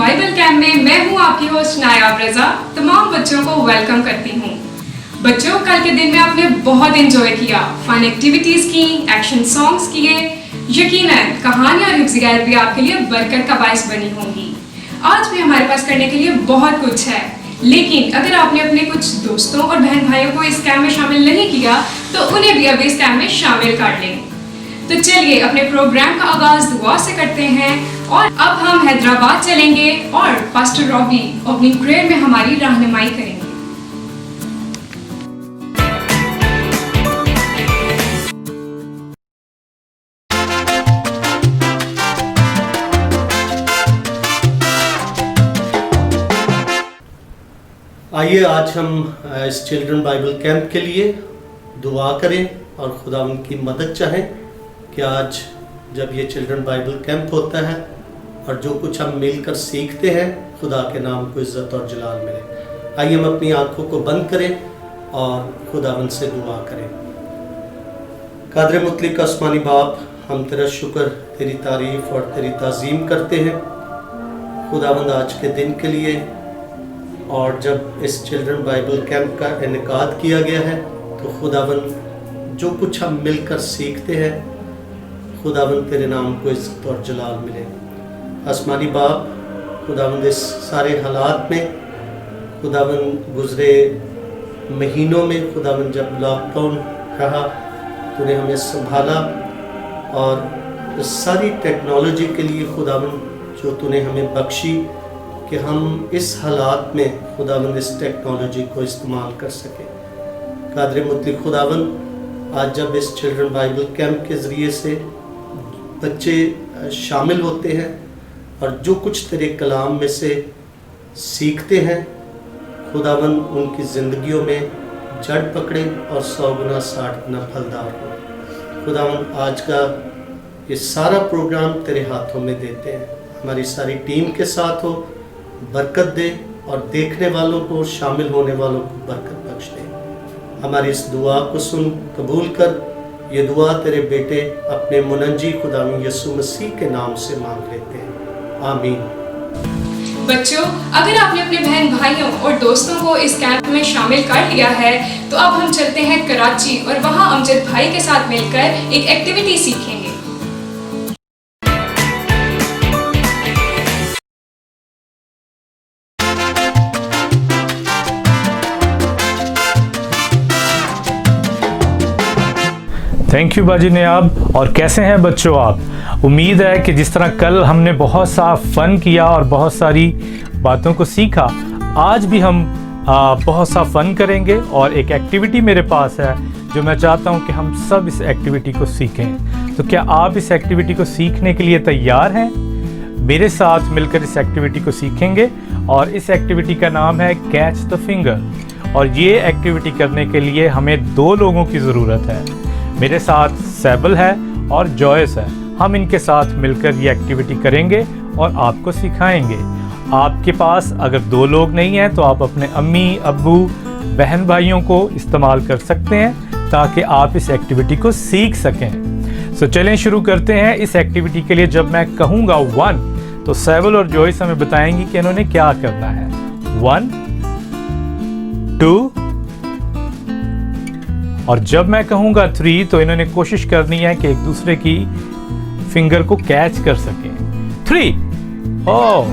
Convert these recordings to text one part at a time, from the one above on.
Bible camp में मैं हूं आपकी होस्ट नायाब रजा। तमाम बच्चों को वेलकम करती हूं। बच्चों, कल के दिन में आपने बहुत एंजॉय किया, फन एक्टिविटीज की, एक्शन सॉन्ग्स किए। यकीनन कहानियां और हिफ्ज़ गैर भी आपके लिए बरकत का बायस बनी होंगी। आज भी हमारे पास करने के लिए बहुत कुछ है, लेकिन अगर आपने अपने कुछ दोस्तों और बहन भाइयों को इस कैंप में शामिल नहीं किया तो उन्हें भी अब इस कैंप में शामिल कर लें। तो चलिए अपने प्रोग्राम का आगाज दुआ से करते हैं और अब हम हैदराबाद चलेंगे और पास्टर रॉबी ओपनिंग प्रेयर में हमारी रहनुमाई करेंगे। आइए आज हम इस चिल्ड्रन बाइबल कैंप के लिए दुआ करें और खुदा उनकी मदद चाहें कि आज जब ये चिल्ड्रन बाइबल कैंप होता है और जो कुछ हम मिलकर सीखते हैं, खुदा के नाम को इज़्ज़त और जलाल मिले। आइए हम अपनी आंखों को बंद करें और खुदावंद से दुआ करें। कादर मुतलिक आसमानी बाप, हम तेरा शुक्र, तेरी तारीफ़ और तेरी ताज़ीम करते हैं खुदावंद आज के दिन के लिए। और जब इस चिल्ड्रन बाइबल कैंप का इनेकाद किया गया है तो खुदावंद जो कुछ हम मिलकर सीखते हैं, खुदावंद तेरे नाम को इज़्ज़त और जलाल मिले। आसमानी बाप, खुदावंद इस सारे हालात में, खुदावंद गुज़रे महीनों में, खुदावंद जब लॉकडाउन रहा तूने हमें संभाला और इस सारी टेक्नोलॉजी के लिए खुदावंद जो तूने हमें बख्शी कि हम इस हालात में खुदावंद इस टेक्नोलॉजी को इस्तेमाल कर सकें। कादर मुतलिक खुदावंद, आज जब इस चिल्ड्रन बाइबल कैंप के ज़रिए से बच्चे शामिल होते हैं और जो कुछ तेरे कलाम में से सीखते हैं, खुदावंद उनकी ज़िंदगियों में जड़ पकड़े और 100 गुना 60 गुना फलदार हो। खुदावंद आज का ये सारा प्रोग्राम तेरे हाथों में देते हैं। हमारी सारी टीम के साथ हो, बरकत दे और देखने वालों को, शामिल होने वालों को बरकत बख्श दे। हमारी इस दुआ को सुन, कबूल कर। ये दुआ तेरे बेटे अपने मुनज्जी खुदावंद यीशु मसीह के नाम से मांग लेते हैं, आमीन। बच्चों, अगर आपने अपने बहन भाइयों और दोस्तों को इस कैंप में शामिल कर लिया है तो अब हम चलते हैं कराची और वहाँ अमजद भाई के साथ मिलकर एक एक्टिविटी सीखेंगे। थैंक यू बाजी नायाब। और कैसे हैं बच्चों आप? उम्मीद है कि जिस तरह कल हमने बहुत सा फ़न किया और बहुत सारी बातों को सीखा, आज भी हम बहुत सा फ़न करेंगे। और एक एक्टिविटी मेरे पास है जो मैं चाहता हूं कि हम सब इस एक्टिविटी को सीखें। तो क्या आप इस एक्टिविटी को सीखने के लिए तैयार हैं? मेरे साथ मिलकर इस एक्टिविटी को सीखेंगे और इस एक्टिविटी का नाम है कैच द फिंगर। और ये एक्टिविटी करने के लिए हमें 2 लोगों की ज़रूरत है। मेरे साथ सैबल है और जॉयस है। हम इनके साथ मिलकर ये एक्टिविटी करेंगे और आपको सिखाएंगे। आपके पास अगर 2 लोग नहीं हैं तो आप अपने अम्मी, अब्बू, बहन भाइयों को इस्तेमाल कर सकते हैं ताकि आप इस एक्टिविटी को सीख सकें। सो चलें शुरू करते हैं। इस एक्टिविटी के लिए जब मैं कहूँगा 1 तो सैबल और जॉयस हमें बताएंगी कि इन्होंने क्या करना है। 1 2 और जब मैं कहूँगा 3 तो इन्होंने कोशिश करनी है कि एक दूसरे की फिंगर को कैच कर सकें। 3 ओह,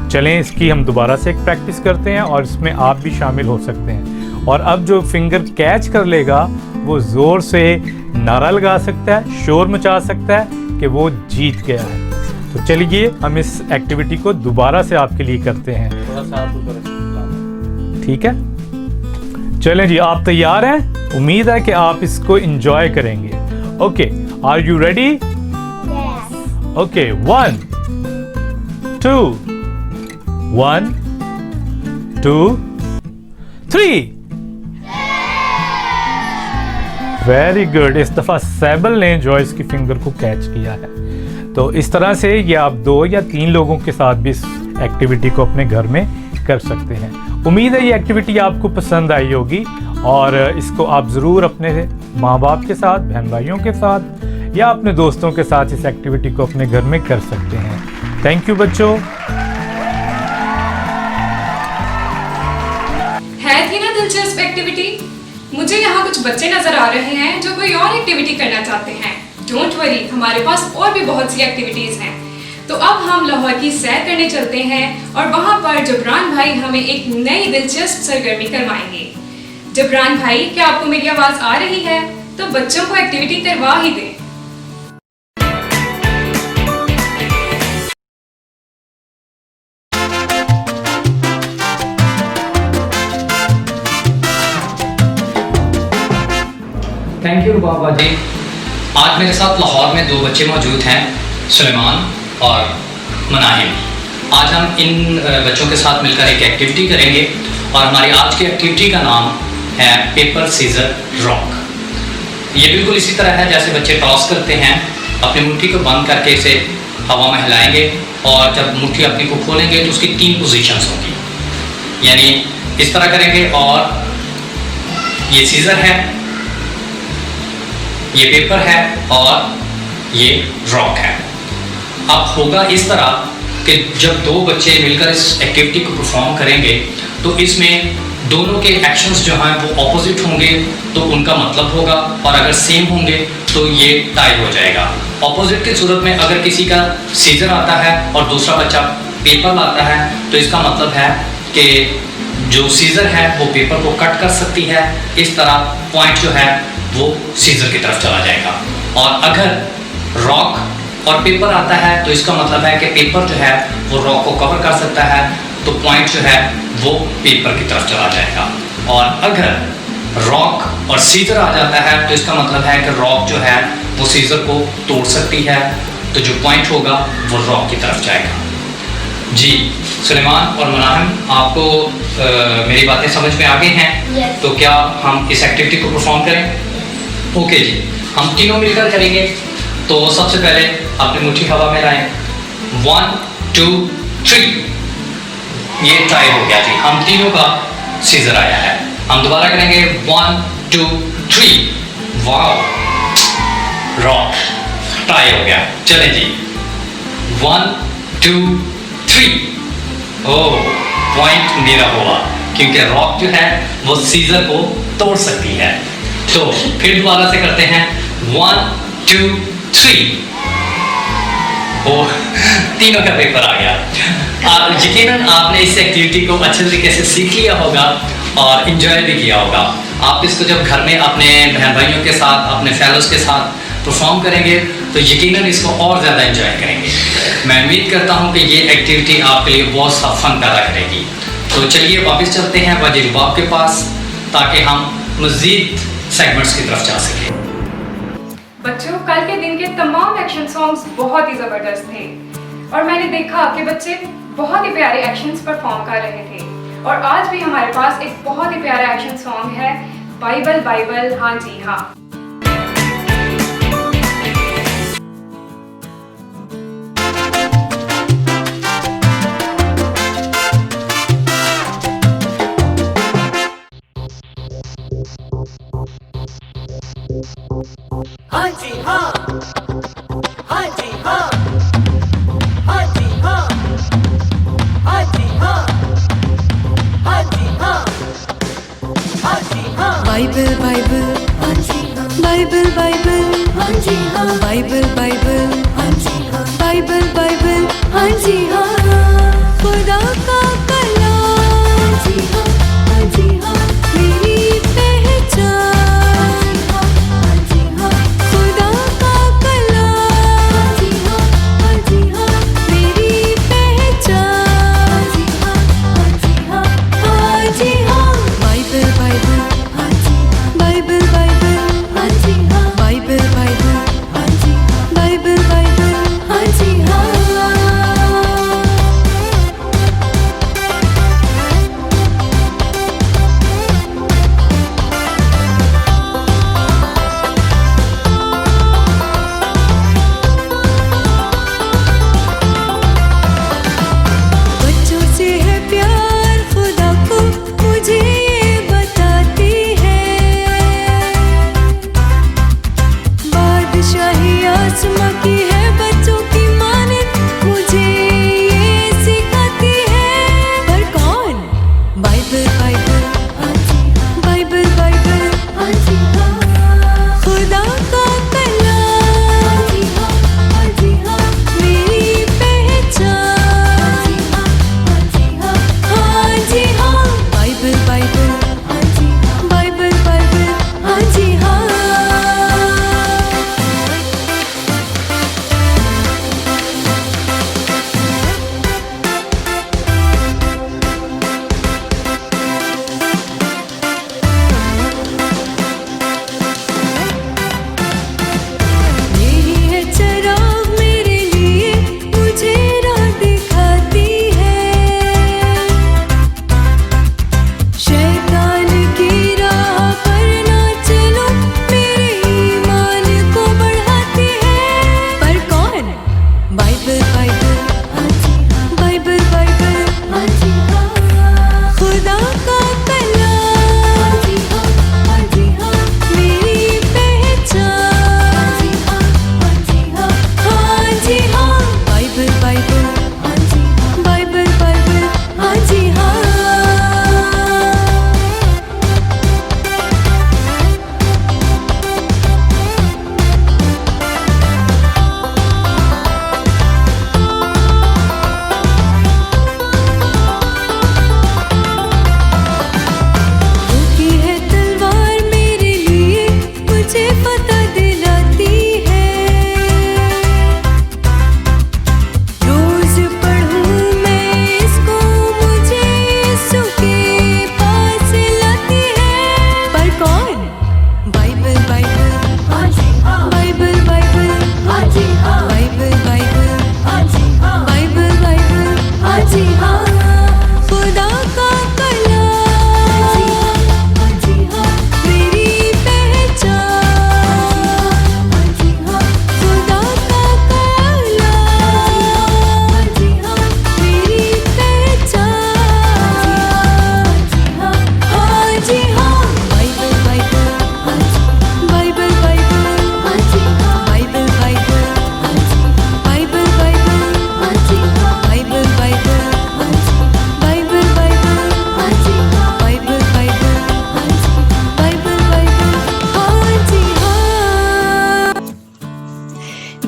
चलें इसकी हम दोबारा से एक प्रैक्टिस करते हैं और इसमें आप भी शामिल हो सकते हैं। और अब जो फिंगर कैच कर लेगा वो जोर से नारा लगा सकता है, शोर मचा सकता है कि वो जीत गया है। तो चलिए हम इस एक्टिविटी को दोबारा से आपके लिए करते हैं। ठीक है, चलें जी, आप तैयार हैं? उम्मीद है कि आप इसको एंजॉय करेंगे। Okay, are you ready? Okay, 1 2 1 2 3। Very good. इस दफा सैबल ने जॉयस की फिंगर को कैच किया है। तो इस तरह से ये आप 2 या 3 लोगों के साथ भी इस एक्टिविटी को अपने घर में कर सकते हैं। उम्मीद है ये एक्टिविटी आपको पसंद आई होगी और इसको आप ज़रूर अपने माँ बाप के साथ, बहन भाइयों के साथ या अपने दोस्तों के साथ इस एक्टिविटी को अपने घर में कर सकते हैं। थैंक यू बच्चों। है थी ना दिलचस्प एक्टिविटी। मुझे यहाँ कुछ बच्चे नजर आ रहे हैं जो कोई और एक्टिविटी करना चाहते हैं। डोंट वरी, हमारे पास और भी बहुत सी एक्टिविटीज हैं। तो अब हम लाहौर की सैर करने चलते हैं और वहाँ पर जबरान भाई हमें एक नई दिलचस्प सरगर्मी करवाएंगे। जबरान भाई, क्या आपको मेरी आवाज आ रही है? तो बच्चों को एक्टिविटी करवा ही दें। थैंक यू बाबा जी। आज मेरे साथ लाहौर में 2 बच्चे मौजूद हैं, सुलेमान और मनाहिम। आज हम इन बच्चों के साथ मिलकर एक एक्टिविटी करेंगे और हमारी आज की एक्टिविटी का नाम है पेपर सीजर रॉक। ये बिल्कुल इसी तरह है जैसे बच्चे टॉस करते हैं। अपनी मुट्ठी को बंद करके इसे हवा में हिलाएंगे और जब मुट्ठी अपनी को खोलेंगे तो उसकी 3 पोजीशंस होंगी, यानी इस तरह करेंगे। और ये सीजर है, ये पेपर है और ये रॉक है। अब होगा इस तरह कि जब 2 बच्चे मिलकर इस एक्टिविटी को परफॉर्म करेंगे तो इसमें दोनों के एक्शंस जो हैं वो ऑपोजिट होंगे तो उनका मतलब होगा, और अगर सेम होंगे तो ये टाई हो जाएगा। ऑपोजिट की सूरत में अगर किसी का सीजर आता है और दूसरा बच्चा पेपर लाता है तो इसका मतलब है कि जो सीजर है वो पेपर को कट कर सकती है। इस तरह पॉइंट जो है वो सीजर की तरफ चला जाएगा। और अगर रॉक और पेपर आता है तो इसका मतलब है कि पेपर जो है वो रॉक को कवर कर सकता है, तो पॉइंट जो है वो पेपर की तरफ चला जाएगा। और अगर रॉक और सीजर आ जाता है तो इसका मतलब है कि रॉक जो है वो सीजर को तोड़ सकती है, तो जो पॉइंट होगा वो रॉक की तरफ जाएगा। जी सुलेमान और मनाहिम, आपको मेरी बातें समझ में आ गई हैं? Yes. तो क्या हम इस एक्टिविटी को परफॉर्म करें? ओके जी, हम तीनों मिलकर करेंगे। तो सबसे पहले अपनी मुट्ठी हवा में लाएं। 1 2 3, ये ट्राई हो गया जी, हम तीनों का सीजर आया है। हम दोबारा करेंगे 1 2 3, वाओ, रॉक ट्राई हो गया। चलें जी, 1 2 3, ओह पॉइंट मेरा हुआ क्योंकि रॉक जो है वो सीजर को तोड़ सकती है। तो फिर दोबारा से करते हैं 1 2 3, ओह तीनों का पेपर आ गया। यकीनन आपने इस एक्टिविटी को अच्छे तरीके से सीख लिया होगा और इन्जॉय भी किया होगा। आप इसको जब घर में अपने बहन भाइयों के साथ, अपने फेलोज के साथ परफॉर्म करेंगे तो यकीनन इसको और ज़्यादा एंजॉय करेंगे। मैं उम्मीद करता हूँ कि ये एक्टिविटी आपके लिए बहुत सा फन पैदा करेगी। तो चलिए वापस चलते हैं वाजिद बाब के पास ताकि हम मज़ीद सेगमेंट्स की तरफ जा सकें। बच्चों, कल के दिन के तमाम एक्शन सॉन्ग्स बहुत ही ज़बरदस्त थे और मैंने देखा कि बच्चे बहुत ही प्यारे एक्शंस परफॉर्म कर रहे थे। और आज भी हमारे पास एक बहुत ही प्यारा एक्शन सॉन्ग है, बाइबल बाइबल हाँ जी हाँ। हाँ जी हाँ, हाँ जी हाँ, हाँ जी हाँ, हाँ जी हाँ, हाँ जी हाँ, हाँ जी हाँ। बाइबल बाइबल हाँ जी हाँ, बाइबल बाइबल हाँ जी हाँ, बाइबल बाइबल हाँ जी हाँ, बाइबल बाइबल हाँ जी हाँ। खुदा का कलाम जी हाँ, हाँ जी हाँ, मेरी पहचान हाँ जी हाँ, खुदा का कलाम जी हाँ, हाँ जी हाँ, मेरी पहचान जी हाँ, हाँ जी हाँ, हाँ जी हाँ। बाइबल बाइबल हाँ जी हाँ, बाइबल बाइबल हाँ जी हाँ, बाइबल बाइबल हाँ जी हाँ, बाइबल बाइबल हाँ जी हाँ।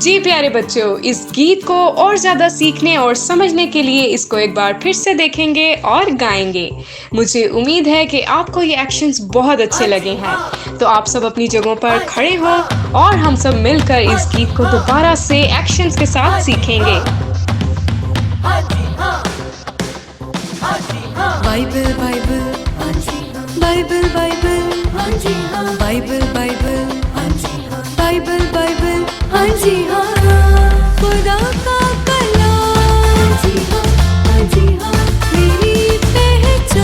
जी प्यारे बच्चों, इस गीत को और ज्यादा सीखने और समझने के लिए इसको एक बार फिर से देखेंगे और गाएंगे। मुझे उम्मीद है कि आपको ये एक्शंस बहुत अच्छे लगे हैं। तो आप सब अपनी जगहों पर खड़े हो और हम सब मिलकर इस गीत को दोबारा से एक्शंस के साथ सीखेंगे। हाँ जी हाँ, हाँ जी हाँ। बाइबल बाइबल, हाँ जी हाँ। बाइबल बाइबल, हाँ जी हाँ। बाइबल बाइबल, हाँ जी हाँ। बाइबल बाइबल, हाँ जी हाँ। खुदा का कलाम, हाँ जी हाँ, हाँ जी हाँ। मेरी पहचान,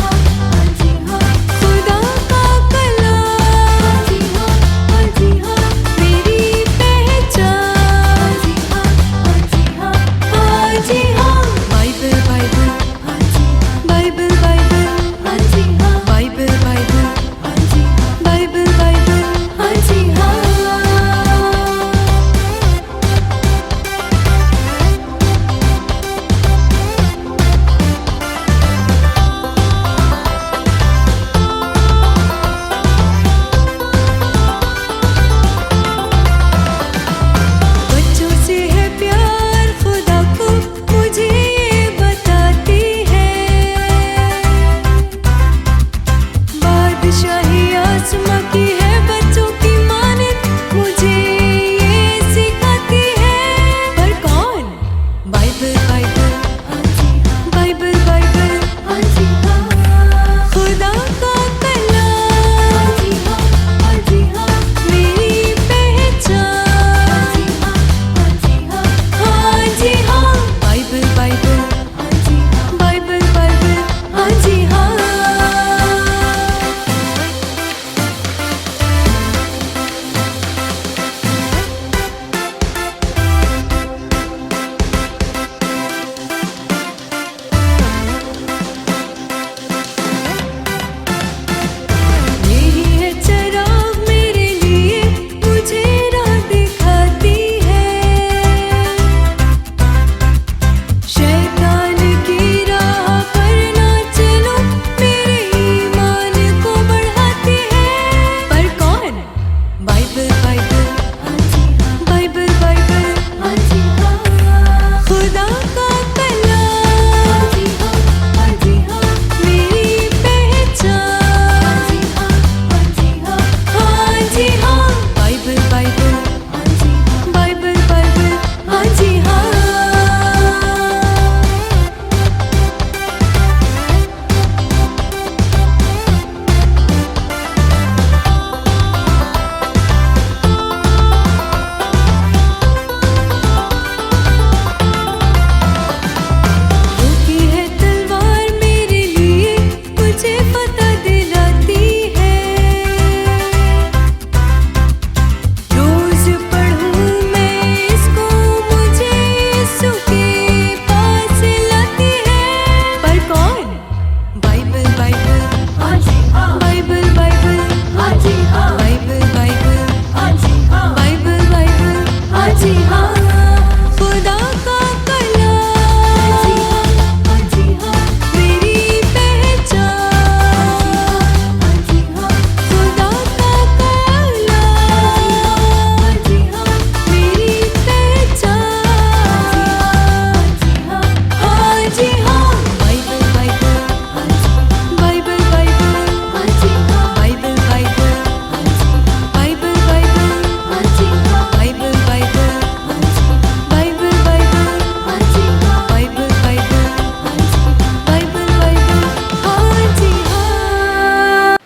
हाँ जी हाँ। खुदा का कलाम, हाँ जी हाँ, हाँ जी हाँ। मेरी पहचान, हाँ जी हाँ, हाँ जी हाँ। बाइबल बाइबल, हाँ जी हाँ। बाइबल बाइबल, हाँ जी हाँ। बाइबल बाइबल, हाँ जी हाँ। बाइबल बाइबल, हाँ जी हाँ। बच्चों से है प्यार खुदा को मुझे ये बताती है। बादशाही आसमां की है, बच्चों की मानत मुझे ये सिखाती है। पर कौन? बाइबल बाइबल, हाँ जी हाँ। बाइबल बाइबल, हाँ जी हाँ। खुदा का कलाम, हाँ जी हाँ, हाँ जी हाँ। मेरी पहचान, हाँ जी हाँ, हाँ जी हाँ। बाइबल बाइबल, हाँ जी हाँ। बाइबल बाइबल, हाँ जी हाँ। यही है चराग मेरे लिए, मुझे राह दिखाती है। शैतान की राह पर ना चलो, मेरे ईमान को बढ़ाती है। पर कौन? बाइबल बाइबल, हाँ जी हाँ। बाइबल बाइबल, हाँ जी हाँ। खुदा का कलाम, हाँ जी हाँ, हाँ जी हाँ। मेरी पहचान, हाँ जी हाँ, हाँ जी हाँ। बाइबल बाइबल, हाँ जी हाँ। बाइबल बाइबल, हाँ जी हाँ। रोकी है तलवार मेरे लिए, मुझे पता दिलाती है। रोज पढ़ूं मैं इसको, मुझे यीशु के पास लाती है। पर कौन? बाइबल बाइबल, हाँ जी हाँ। बाइबल बाइबल, हाँ जी हाँ। बाइबल बाइबल, हाँ जी हाँ। बाइबल बाइबल, हाँ जी हाँ। खुदा का कलाम, हाँ जी हाँ, हाँ जी हाँ। मेरी पहचान, हाँ जी हाँ। खुदा का कलाम, हाँ जी हाँ। मेरी पहचान, हाँ जी हाँ। बाइबल बाइबल, हाँ जी हाँ। बाइबल बाइबल, हाँ जी हाँ। बाइबल बाइबल, हाँ जी हाँ। बाइबल बाइबल, हाँ जी हाँ। बाइबल बाइबल, हाँ जी हाँ। बाइबल बाइबल, हाँ जी हाँ। बाइबल बाइबल, हाँ जी हाँ। बाइबल बाइबल, हाँ जी हाँ।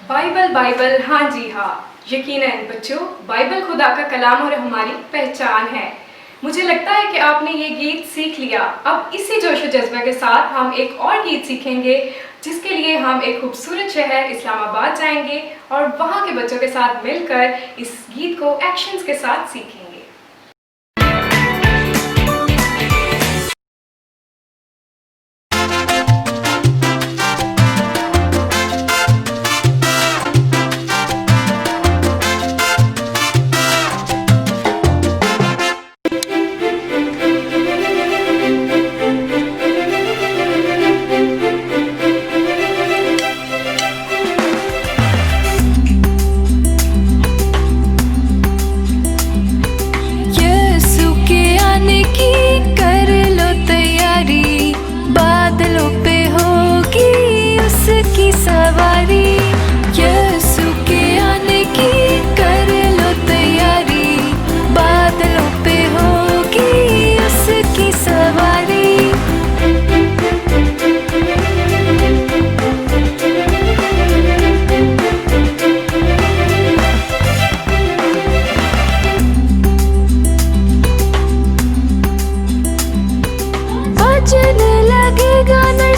बाइबल बाइबल, हाँ जी हाँ। यकीनन बच्चों, बाइबल खुदा का कलाम और हमारी पहचान है। मुझे लगता है कि आपने ये गीत सीख लिया। अब इसी जोश और जज्बे के साथ हम एक और गीत सीखेंगे, जिसके लिए हम एक खूबसूरत शहर इस्लामाबाद जाएंगे और वहाँ के बच्चों के साथ मिलकर इस गीत को एक्शंस के साथ सीखेंगे।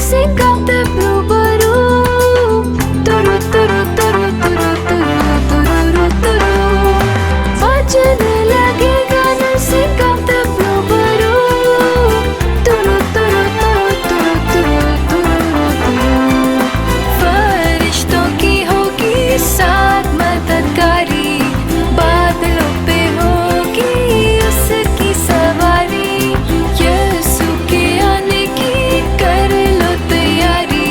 से कब रूबरू तुरु तुरु तुरु तुरु तुरु तुरु तुरु बजने लगे गानों से कब रूबरू तुरु तुरु तुरु तुरु तुरु तुरु फरिश्तों की होगी साथ मददगारी बादलों पे होगी उसकी सवारी यीशु के आने की कर लो तैयारी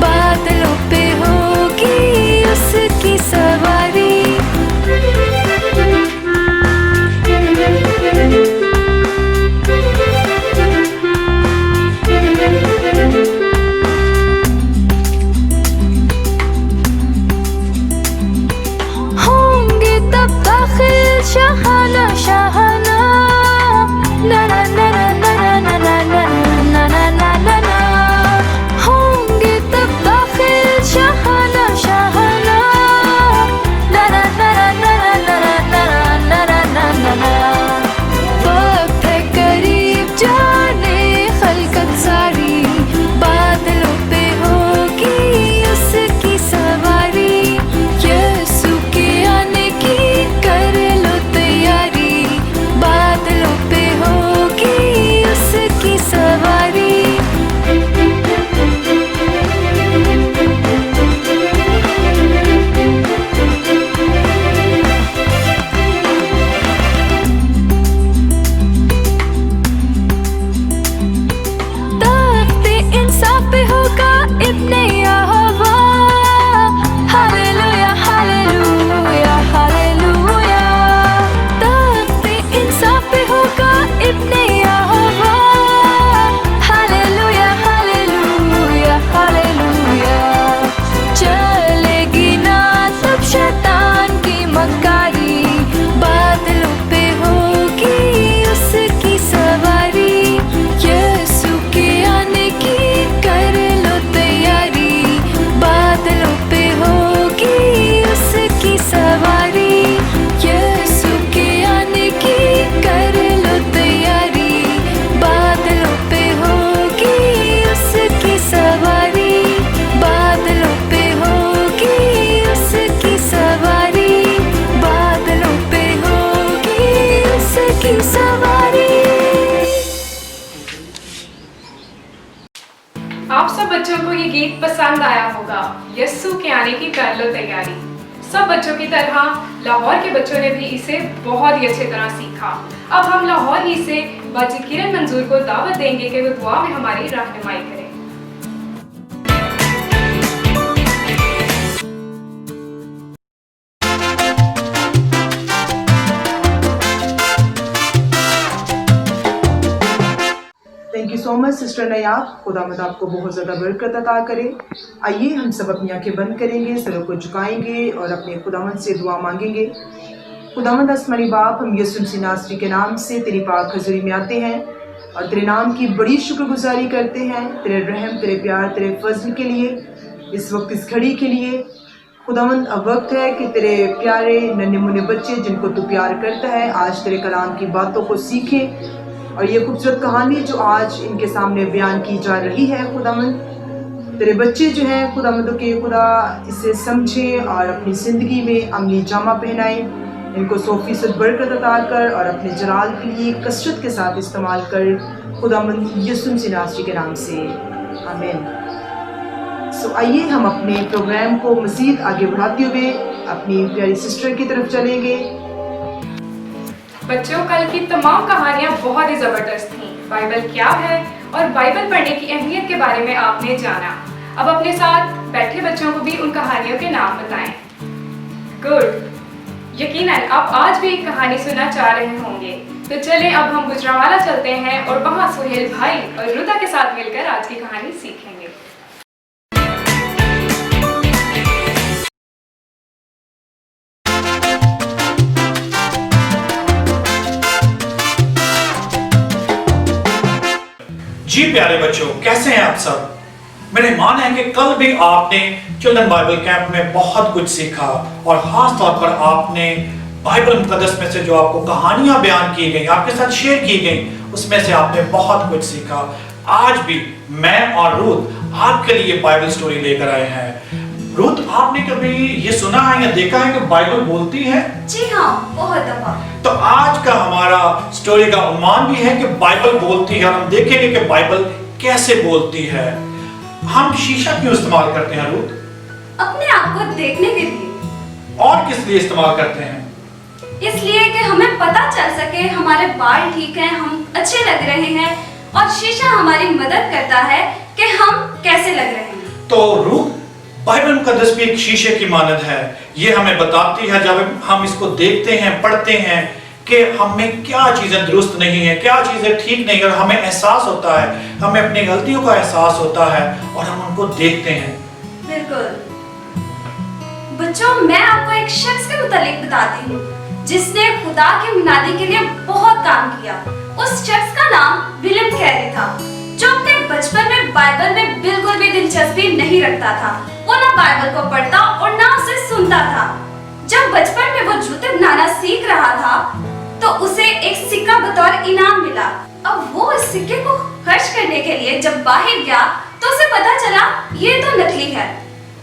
बादलों पे होगी उसकी सवारी होंगे तब दाखिल शाहाना शाहाना ना ना ना ना ना ना ना ना ना ना ना ना होंगे तब दाखिल शाहाना शाहाना ना ना ना ना ना ना ना ना ना ना ना वक्त है करीब जाने खलकत सारी बादलों पे होगी उसकी सवारी यीशु के आने की कर लो तैयारी बादलों पे होगी उसकी सवारी तख्ते इंसाफ पे होगा इब्ने यहोवा हालेलुया हालेलुया हालेलुया तख्ते इंसाफ पे होगा इब्ने यहोवा हालेलुया हालेलुया हालेलुया चलेगी ना तब शैतान की मक्कारी बादलों पे होगी उसकी सवारी यीशु के आने की कर लो तैयारी बादलों पे होगी उसकी सवारी यीशु के आने की कर लो तैयारी बादलों पे होगी उसकी सवारी बादलों पे होगी उसकी सवारी बादलों पे होगी उसकी सवारी आप सब बच्चों को ये गीत पसंद आया होगा। यस्सु के आने की कर लो तैयारी। सब बच्चों की तरह लाहौर के बच्चों ने भी इसे बहुत ही अच्छी तरह सीखा। अब हम लाहौर ही से बाजी किरण मंजूर को दावत देंगे कि वो दुआ में हमारी रहनुमाई करें। Thank you so much sister Nayab. खुदावंद आपको बहुत ज़्यादा बरकत अता करे। आइए हम सब अपनी आंखें बंद करेंगे, सरों को झुकाएंगे और अपने खुदावंद से दुआ मांगेंगे। खुदावंद आसमानी बाप, हम यीशु मसीह नासरी के नाम से तेरी पाक हजूरी में आते हैं और तेरे नाम की बड़ी शुक्रगुजारी करते हैं, तेरे रहम, तेरे प्यार, तेरे फजल के लिए, इस वक्त इस घड़ी के लिए। खुदावंद अब वक्त है कि तेरे प्यारे नन्हे मुन्ने बच्चे जिनको तू प्यार करता है आज तेरे कलाम की बातों को सीखें और ये खूबसूरत कहानी जो आज इनके सामने बयान की जा रही है खुदावंद, तेरे बच्चे जो हैं खुदावंद के खुदा इसे समझें और अपनी ज़िंदगी में अमली जामा पहनाएं, इनको 100% बरकत अता कर और अपने जलाल के लिए कसरत के साथ इस्तेमाल कर खुदावंद यीशु मसीह नासरी के नाम से आमीन। सो आइए हम अपने प्रोग्राम को मज़ीद आगे बढ़ाते हुए अपनी प्यारी सिस्टर की तरफ चलेंगे। बच्चों, कल की तमाम कहानियाँ बहुत ही ज़बरदस्त थीं। बाइबल क्या है और बाइबल पढ़ने की अहमियत के बारे में आपने जाना। अब अपने साथ बैठे बच्चों को भी उन कहानियों के नाम बताएं। गुड। यकीनन आप आज भी एक कहानी सुनना चाह रहे होंगे, तो चलें अब हम गुजरावाला चलते हैं और वहाँ सुहेल भाई और रुदा के साथ मिलकर आज की कहानी सीखेंगे। जी प्यारे बच्चों, कैसे हैं आप सब? मेरे मान है कि कल भी आपने चिल्ड्रन बाइबल कैंप में बहुत कुछ सीखा और खास तौर पर आपने बाइबल मुकद्दस में से जो आपको कहानियां बयान की गई, आपके साथ शेयर की गई, उसमें से आपने बहुत कुछ सीखा। आज भी मैं और रूथ आपके लिए बाइबल स्टोरी लेकर आए हैं। रूथ, आपने कभी ये सुना है या देखा है कि बाइबल बोलती है? जी हाँ, बहुत दफा। तो आज का हमारा स्टोरी का उन्वान भी है कि बाइबल बोलती है, और हम देखेंगे कि बाइबल कैसे बोलती है। हम शीशा क्यों इस्तेमाल करते हैं रूथ? अपने आप को देखने के लिए। और किस लिए इस्तेमाल करते हैं? इसलिए कि हमें पता चल सके हमारे बाल ठीक हैं, हम अच्छे लग रहे हैं, और शीशा हमारी मदद करता है कि हम कैसे लग रहे हैं। तो रूथ, बाइबल मुकद्दस भी एक शीशे की मानद है। ये हमें बताती है जब हम इसको देखते हैं, पढ़ते हैं, कि हमें क्या चीजें दुरुस्त नहीं है, क्या चीजें ठीक नहीं है, और हमें एहसास होता है, हमें अपनी गलतियों का एहसास होता है और हम उनको देखते हैं। बिल्कुल। बच्चों, मैं आपको एक शख्स के मुतालिक बताती हूँ जिसने खुदा की मुनादी के लिए बहुत काम किया। उस शख्स का नाम विलियम कैरी था, जो अपने बचपन में बाइबल में बिल्कुल भी दिलचस्पी नहीं रखता था। वो ना बाइबल को पढ़ता और ना उसे सुनता था। जब बचपन में वो जूते बनाना सीख रहा था तो उसे एक सिक्का बतौर इनाम मिला। अब वो इस सिक्के को खर्च करने के लिए जब बाहर गया तो उसे पता चला ये तो नकली है।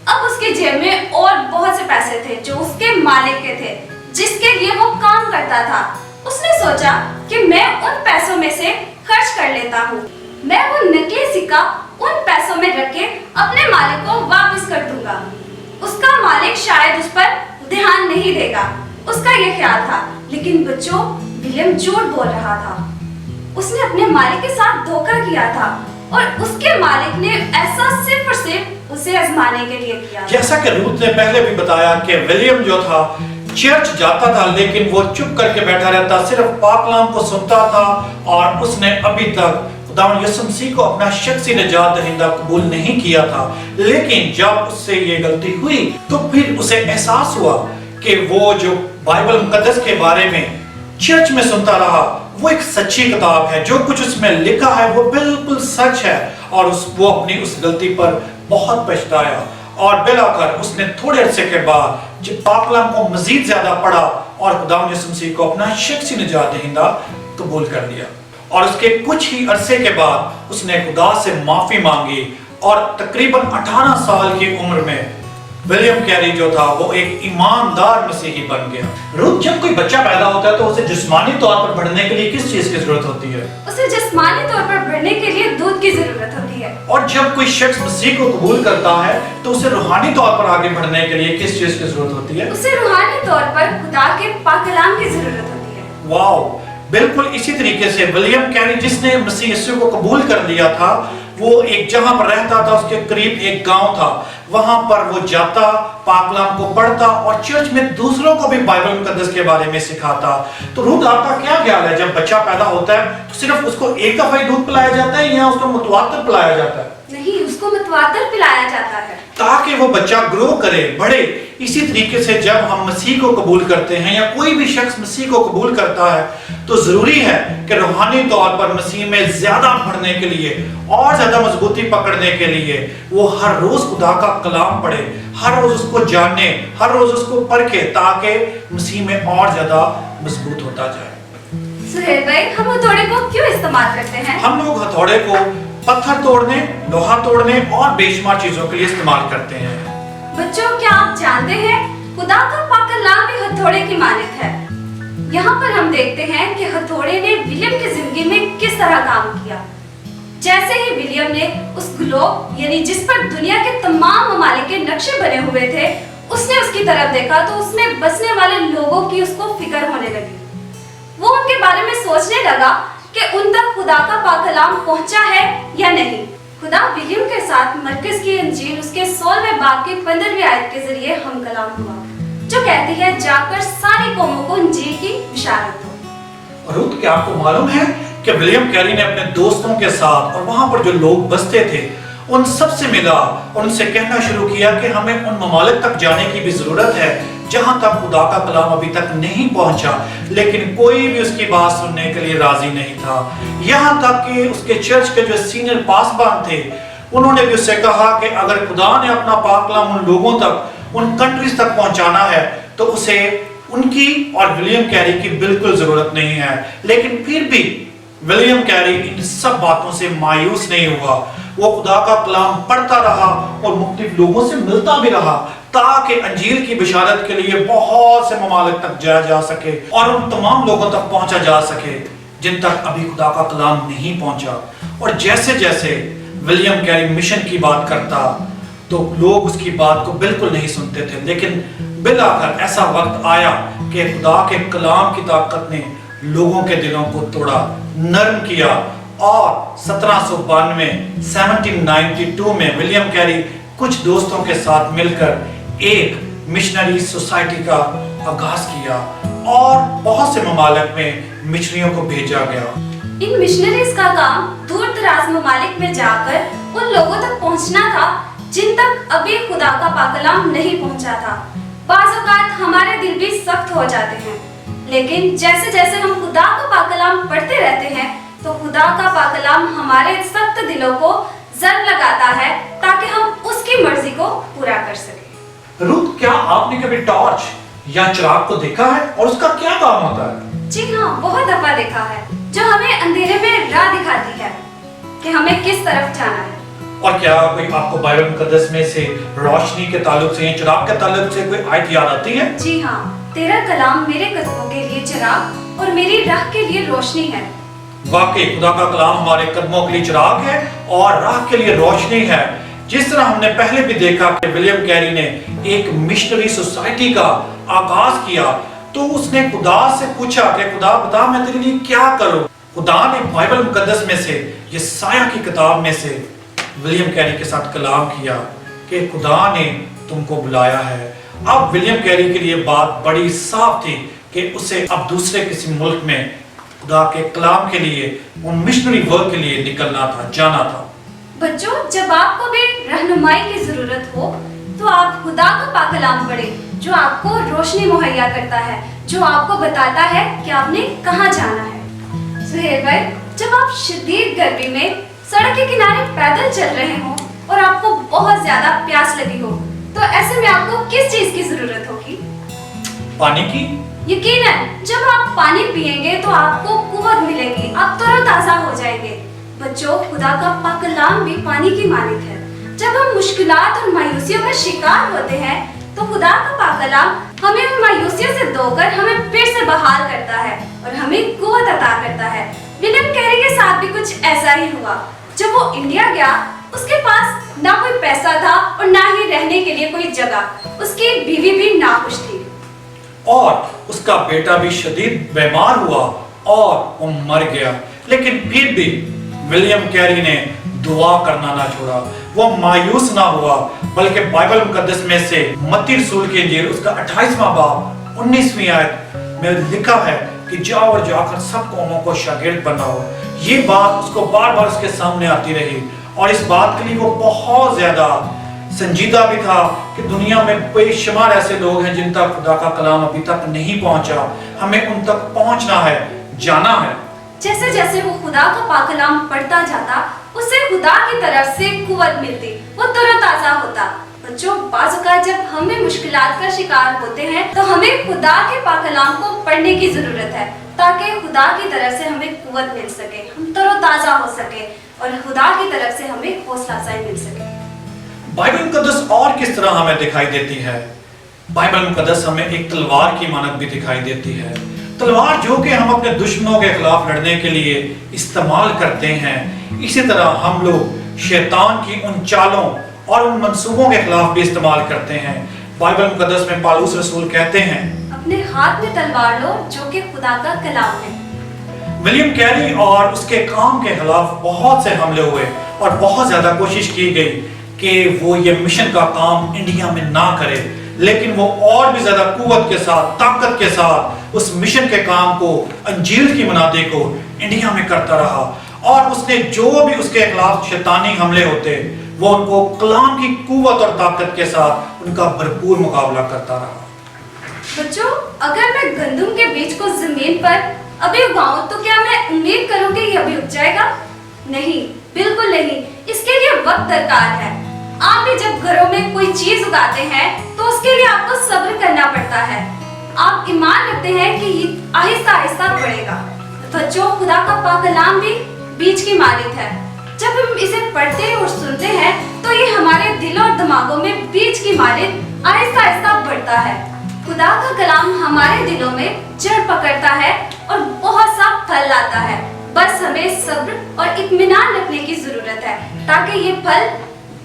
अब उसके जेब में और बहुत से पैसे थे जो उसके मालिक के थे, जिसके लिए वो काम करता था। उसने सोचा कि मैं उन पैसों में से खर्च कर लेता हूँ। मैं वो नकली सिक्का उन पैसों में रख के अपने मालिक को वापस कर दूंगा। उसका मालिक शायद उस पर ध्यान नहीं देगा, उसका ये ख्याल था। लेकिन बच्चों, विलियम झूठ बोल रहा था। उसने अपने मालिक के साथ धोखा किया था और उसके मालिक ने ऐसा सिर्फ और सिर्फ उसे आजमाने के लिए किया। जैसा कि रूथ ने पहले भी बताया कि विलियम जो था चर्च जाता था, लेकिन वो चुप करके बैठा रहता, सिर्फ पाक कलाम को सुनता था, और उसने अभी तक खुदावंद यीशु मसीह को अपना शख्सी निजात दहिंदा कबूल नहीं किया था। लेकिन जब उससे ये गलती हुई तो फिर उसे एहसास हुआ कि वो जो बाइबल मुकद्दस के बारे में चर्च में सुनता रहा वो एक सच्ची किताब है। जो कुछ उसमें लिखा है वो बिल्कुल सच है, और वो अपनी उस गलती पर बहुत पछताया। और बिलाकर उसने थोड़े अरसे के बाद जब पाक कलाम को मजीद ज्यादा पढ़ा और खुदावंद यीशु मसीह को अपना शख्सी निजात दहिंदा कबूल कर लिया। और उसके कुछ ही अरसे के बाद उसने खुदा से माफी मांगी, और तकरीबन 18 साल की उम्र में विलियम कैरी जो था वो एक ईमानदार मसीही बन गया। रूथ, जब कोई बच्चा पैदा होता है तो उसे जिस्मानी तौर पर बढ़ने के लिए किस चीज की जरूरत होती है? उसे जिस्मानी तौर पर बढ़ने के लिए दूध की जरूरत होती है। और जब कोई शख्स मसीह को कबूल करता है तो उसे रूहानी तौर पर आगे बढ़ने के लिए किस चीज की जरूरत होती है? उसे रूहानी तौर पर खुदा के पाक कलाम की जरूरत होती है। वाओ, बिल्कुल इसी तरीके से विलियम कैरी जिसने मसीह यीशु को कबूल कर लिया था, वो एक जहां पर रहता था उसके करीब एक गांव था, वहां पर वो जाता, पाक कलाम को पढ़ता और चर्च में दूसरों को भी बाइबल मुकद्दस के बारे में सिखाता। तो रूथ, आपका क्या ख्याल है, जब बच्चा पैदा होता है तो सिर्फ उसको एक दफा ही दूध पिलाया जाता है या उसको मुतवातर पिलाया जाता है? नहीं, उसको मुतवातर पिलाया जाता है ताकि वो बच्चा ग्रो करे, बढ़े। इसी तरीके से जब हम मसीह को कबूल करते हैं या कोई भी शख्स मसीह को कबूल करता है तो जरूरी है कि रूहानी तौर पर मसीह में ज्यादा बढ़ने के लिए और ज्यादा मजबूती पकड़ने के लिए वो हर रोज खुदा का कलाम पढ़े, हर रोज उसको जाने, हर रोज उसको परखे, ताकि मसीह में और ज्यादा मजबूत होता जाए। सुहेल भाई, हम हथौड़े को क्यों इस्तेमाल करते हैं? हम लोग हथौड़े को पत्थर तोड़ने, लोहा तोड़ने और बेशुमार चीजों के लिए इस्तेमाल करते हैं। बच्चों, क्या आप जानते हैं खुदा का पाक कलाम भी हथौड़े की मानद है। यहाँ पर हम देखते हैं कि हथौड़े ने विलियम की जिंदगी में किस तरह काम किया। जैसे ही विलियम ने उस ग्लोब यानी जिस पर दुनिया के तमाम ममालिक के नक्शे बने हुए थे, उसने उसकी तरफ देखा तो उसमें बसने वाले लोगों की उसको फिक्र होने लगी। वो उनके बारे में सोचने लगा कि उन तक खुदा का पाक कलाम पहुंचा है या नहीं। खुदा विलियम के साथ मरकज की इंजील उसके 16वें बाब की 15वीं आयत के जरिए हम कलाम हुआ, जो कहती है, जाकर सारी कौमों को इंजील की बिशारत दो। रूथ, क्या आपको मालूम है कि विलियम कैरी ने अपने दोस्तों के साथ और वहां पर जो लोग बसते थे उन सब से मिला और उनसे कहना शुरू किया कि हमें उन ममालिक तक जाने की भी जरूरत है जहां तक खुदा का कलाम अभी तक नहीं पहुंचा। लेकिन कोई भी उसकी बात सुनने के लिए राजी नहीं था। यहाँ तक कि उसके चर्च के जो सीनियर पासबान थे उन्होंने भी उससे कहा कि अगर खुदा ने अपना पाक कलाम उन लोगों तक, उन कंट्रीज तक पहुंचाना है तो उसे उनकी और विलियम कैरी की बिल्कुल जरूरत नहीं है। लेकिन फिर भी विलियम कैरी इन सब बातों से मायूस नहीं हुआ। वो खुदा का कलाम पढ़ता रहा और मुख्तलिफ लोगों से मिलता भी रहा ताकि अंजील की बिशारत के लिए बहुत से ममालिक तक जाया जा सके और उन तमाम लोगों तक पहुंचा जा सके जिन तक अभी खुदा का कलाम नहीं पहुंचा। और जैसे जैसे विलियम कैरी मिशन की बात करता तो लोग उसकी बात को बिल्कुल नहीं सुनते थे, लेकिन बिलाखिर ऐसा वक्त आया कि खुदा के कलाम की ताकत ने लोगों के दिलों को तोड़ा, नरम किया और 1792 में विलियम कैरी कुछ दोस्तों के साथ मिलकर एक मिशनरी सोसाइटी का आगाज किया और बहुत से ममालिक में मिशनरियों को भेजा गया। इन मिशनरीज का काम दूर दराज ममालिक में जाकर उन लोगों तक पहुंचना था जिन तक अभी खुदा का पाकलाम नहीं पहुंचा था। बाज़ औक़ात हमारे दिल भी सख्त हो जाते हैं, लेकिन जैसे जैसे हम खुदा का पाकलाम पढ़ते रहते हैं तो खुदा का पाकलाम हमारे सख्त दिलों को जर लगाता है ताकि हम उसकी मर्जी को पूरा कर सकें। रूथ, क्या आपने कभी टॉर्च या चिराग को देखा है और उसका क्या काम होता है? जी हाँ, बहुत दफा देखा है, जो हमें अंधेरे में राह दिखाती है कि हमें किस तरफ जाना है। और क्या कोई आपको बाइबल मुकद्दस में से रोशनी के ताल्लुक से या चिराग के ताल्लुक से कोई आयत याद आती है? जी हाँ, तेरा कलाम मेरे कदमों के लिए चिराग और मेरी राह के लिए रोशनी है। वाकई खुदा का कलाम हमारे कदमों के लिए चिराग है और राह के लिए रोशनी है। जिस तरह हमने पहले भी देखा कि विलियम कैरी ने एक मिशनरी सोसाइटी का आगाज किया तो उसने खुदा से पूछा कि खुदा बता मैं तेरे लिए क्या करूं। खुदा ने बाइबल मुकद्दस में से यशायाह की किताब में से विलियम कैरी के साथ कलाम किया कि खुदा ने तुमको बुलाया है। अब विलियम कैरी के लिए बात बड़ी साफ थी कि उसे अब दूसरे किसी मुल्क में खुदा के कलाम के लिए उन मिशनरी वर्क के लिए निकलना था, जाना था। बच्चों, जब आपको भी रहनुमाई की जरूरत हो तो आप खुदा का पाकलाम पढ़ें जो आपको रोशनी मुहैया करता है, जो आपको बताता है कि आपने कहाँ जाना है। सुहेल भाई, जब आप शदीद गर्मी में सड़क के किनारे पैदल चल रहे हो और आपको बहुत ज्यादा प्यास लगी हो तो ऐसे में आपको किस चीज की जरूरत होगी? पानी की। यकीनन जब आप पानी पिएंगे तो आपको कुव्वत मिलेगी, आप तरोताजा हो जाएंगे। बच्चों, खुदा का पाकलाम भी पानी की मालिक है। जब हम मुश्किलात और मायूसियों का शिकार होते हैं तो खुदा का पाकलाम हमें उन मायूसियों से धोकर हमें फिर से बहाल करता है और हमें कुव्वत अता करता है। विलियम कैरी के साथ भी कुछ ऐसा ही हुआ। जब वो इंडिया गया, उसके पास ना कोई पैसा था और ना ही रहने के लिए कोई जगह। उसकी बीवी भी नाखुश थी और उसका बेटा भी शदीद बीमार हुआ और वो मर गया। लेकिन फिर भी विलियम कैरी ने दुआ करना ना छोड़ा, वो मायूस ना हुआ, बल्कि बाइबल मुकद्दस में से मत्ती रसूल की इंजील उसका 28वां बाब 19वीं आयत में लिखा है कि जाओ और जाकर सब कौमों को शागिर्द बनाओ। ये बात उसको बार बार उसके सामने आती रही और इस बात के लिए वो बहुत ज्यादा संजीदा भी था कि दुनिया में बेशुमार ऐसे लोग हैं जिन तक खुदा का कलाम अभी तक नहीं पहुंचा। हमें उन तक पहुंचना है, जाना है। जैसे जैसे वो खुदा का पाकलाम पढ़ता जाता उसे खुदा की तरफ से कुव्वत मिलती, वो तरोताजा होता। बच्चों, बाज़ औक़ात जब हमें मुश्किलात का शिकार होते हैं तो हमें खुदा के पाकलाम को पढ़ने की जरूरत है ताकि खुदा की तरफ से हमें कुव्वत मिल सके, हम तरोताजा हो सके और खुदा की तरफ से हमें हौसला अफजाई मिल सके। बाइबल मुकद्दस और किस तरह हमें दिखाई देती है? बाइबल मुकद्दस हमें एक तलवार की मानक भी दिखाई देती है। तलवार जो कि हम अपने दुश्मनों के खिलाफ लड़ने के लिए इस्तेमाल करते हैं, इसी तरह हम लोग शैतान की उन चालों और उन मंसूबों के खिलाफ भी इस्तेमाल करते हैं। बाइबल मुकद्दस में पौलुस रसूल कहते हैं, अपने हाथ में तलवार लो जो कि खुदा का कलाम है। विलियम कैरी और उसके काम के खिलाफ बहुत से हमले हुए और बहुत ज्यादा कोशिश की गई कि वो ये मिशन का काम इंडिया में ना करे, लेकिन वो और भी ज्यादा कुव्वत के साथ, ताकत के साथ उस मिशन के काम को, अंजील की मुनादी को इंडिया में करता रहा। और उसने जो भी उसके खिलाफ शैतानी हमले होते वो उनको कलाम की कुव्वत और ताकत के साथ उनका भरपूर मुकाबला करता रहा। बच्चों, अगर मैं गंदम के बीज को जमीन पर अभी उगाऊं तो क्या मैं उम्मीद करूं कि यह अभी उग जाएगा? नहीं, बिल्कुल नहीं। इसके लिए वक्त दरकार है। आप भी जब घरों में कोई चीज उगाते हैं तो उसके लिए आपको सब्र करना पड़ता है। आप ईमान रखते हैं कि आहिस्ता आहिस्ता बढ़ेगा। बच्चों, खुदा का पाक कलाम भी बीज की मालिक है। जब हम इसे पढ़ते और सुनते हैं तो ये हमारे दिलों और दिमागों में बीज की मालिक आहिस्ता आहिस्ता बढ़ता है। खुदा का कलाम हमारे दिलों में जड़ पकड़ता है और बहुत सा फल लाता है। बस हमें सब्र और इत्मीनान रखने की जरूरत है ताकि ये फल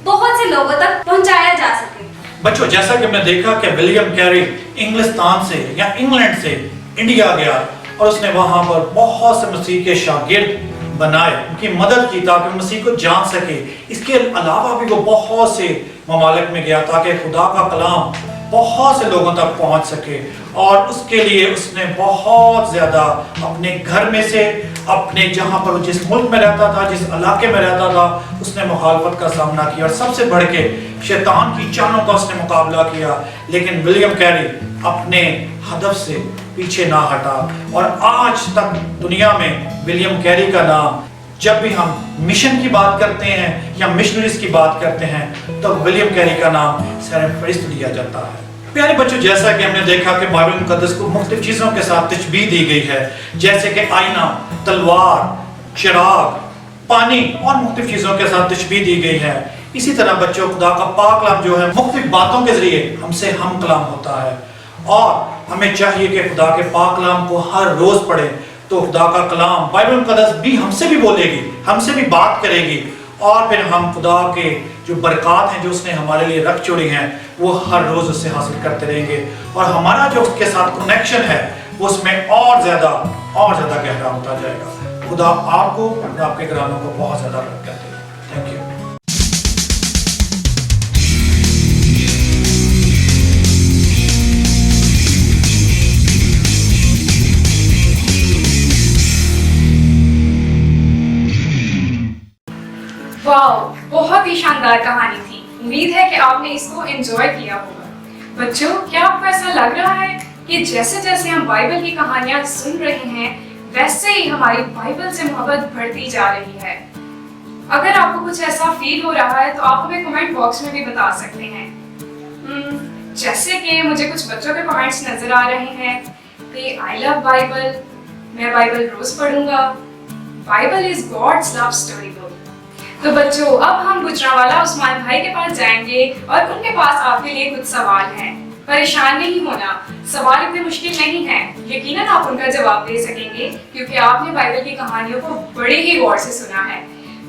बहुत से लोगों तक पहुंचाया जा सके। बच्चों, जैसा कि हमने देखा कि विलियम कैरी इंग्लिस्तान से या इंग्लैंड से इंडिया गया और उसने वहां पर बहुत से मसीह के शागिर्द बनाए, उनकी मदद की ताकि मसीह को जान सके। इसके अलावा भी वो बहुत से ममालिक में गया ताकि खुदा का कलाम बहुत से लोगों तक पहुंच सके। और उसके लिए उसने बहुत ज्यादा अपने घर में से, अपने जहां पर जिस मुल्क में रहता था, जिस इलाके में रहता था, उसने मुखालफत का सामना किया और सबसे बढ़ के शैतान की चालों का उसने मुकाबला किया। लेकिन विलियम कैरी अपने हदफ से पीछे ना हटा और आज तक दुनिया में विलियम कैरी का नाम, जब भी हम मिशन की बात करते हैं या मिशनरीज की बात करते हैं तो विलियम कैरी का नाम सरफहरिस्त लिया जाता है। प्यारे बच्चों, जैसा कि हमने देखा कि बाइबल मुकद्दस को मुख्तलिफ चीज़ों के साथ तशबीह दी गई है, जैसे कि आईना, तलवार, चिराग, पानी और मुख्तलिफ चीज़ों के साथ तशबीह दी गई है। इसी तरह बच्चों, खुदा का पाक कलाम जो है मुख्तलिफ बातों के जरिए हमसे हम कलाम होता है और हमें चाहिए कि खुदा के पाक कलाम को हर रोज़ पढ़ें। तो खुदा का कलाम बाइबल मुकद्दस भी हमसे भी बोलेगी, हमसे भी बात करेगी और फिर हम खुदा के जो बरक़ात हैं जो उसने हमारे लिए रख छोड़ी हैं वो हर रोज़ उससे हासिल करते रहेंगे और हमारा जो उसके साथ कनेक्शन है वो उसमें और ज़्यादा गहरा होता जाएगा। खुदा आपको और आपके घरानों को बहुत ज़्यादा बरकत दे। Thank you. वाओ, बहुत ही शानदार कहानी थी। उम्मीद है कि आपने इसको एंजॉय किया होगा। बच्चों, क्या आपको ऐसा लग रहा है कि जैसे जैसे हम बाइबल की कहानियां सुन रहे हैं वैसे ही हमारी बाइबल से मोहब्बत बढ़ती जा रही है? अगर आपको कुछ ऐसा फील हो रहा है तो आप हमें कमेंट बॉक्स में भी बता सकते हैं। जैसे कि मुझे कुछ बच्चों के कमेंट्स नजर आ रहे हैं कि आई लव बाइबल, मैं बाइबल रोज पढ़ूंगा, Bible is God's love story book. तो बच्चों, अब हम गुजरांवाला उस्मान भाई के पास जाएंगे और उनके पास आपके लिए कुछ सवाल हैं। परेशान नहीं होना, सवाल इतने मुश्किल नहीं हैं। यकीनन आप उनका जवाब दे सकेंगे क्योंकि आपने बाइबल की कहानियों को बड़े ही गौर से सुना है।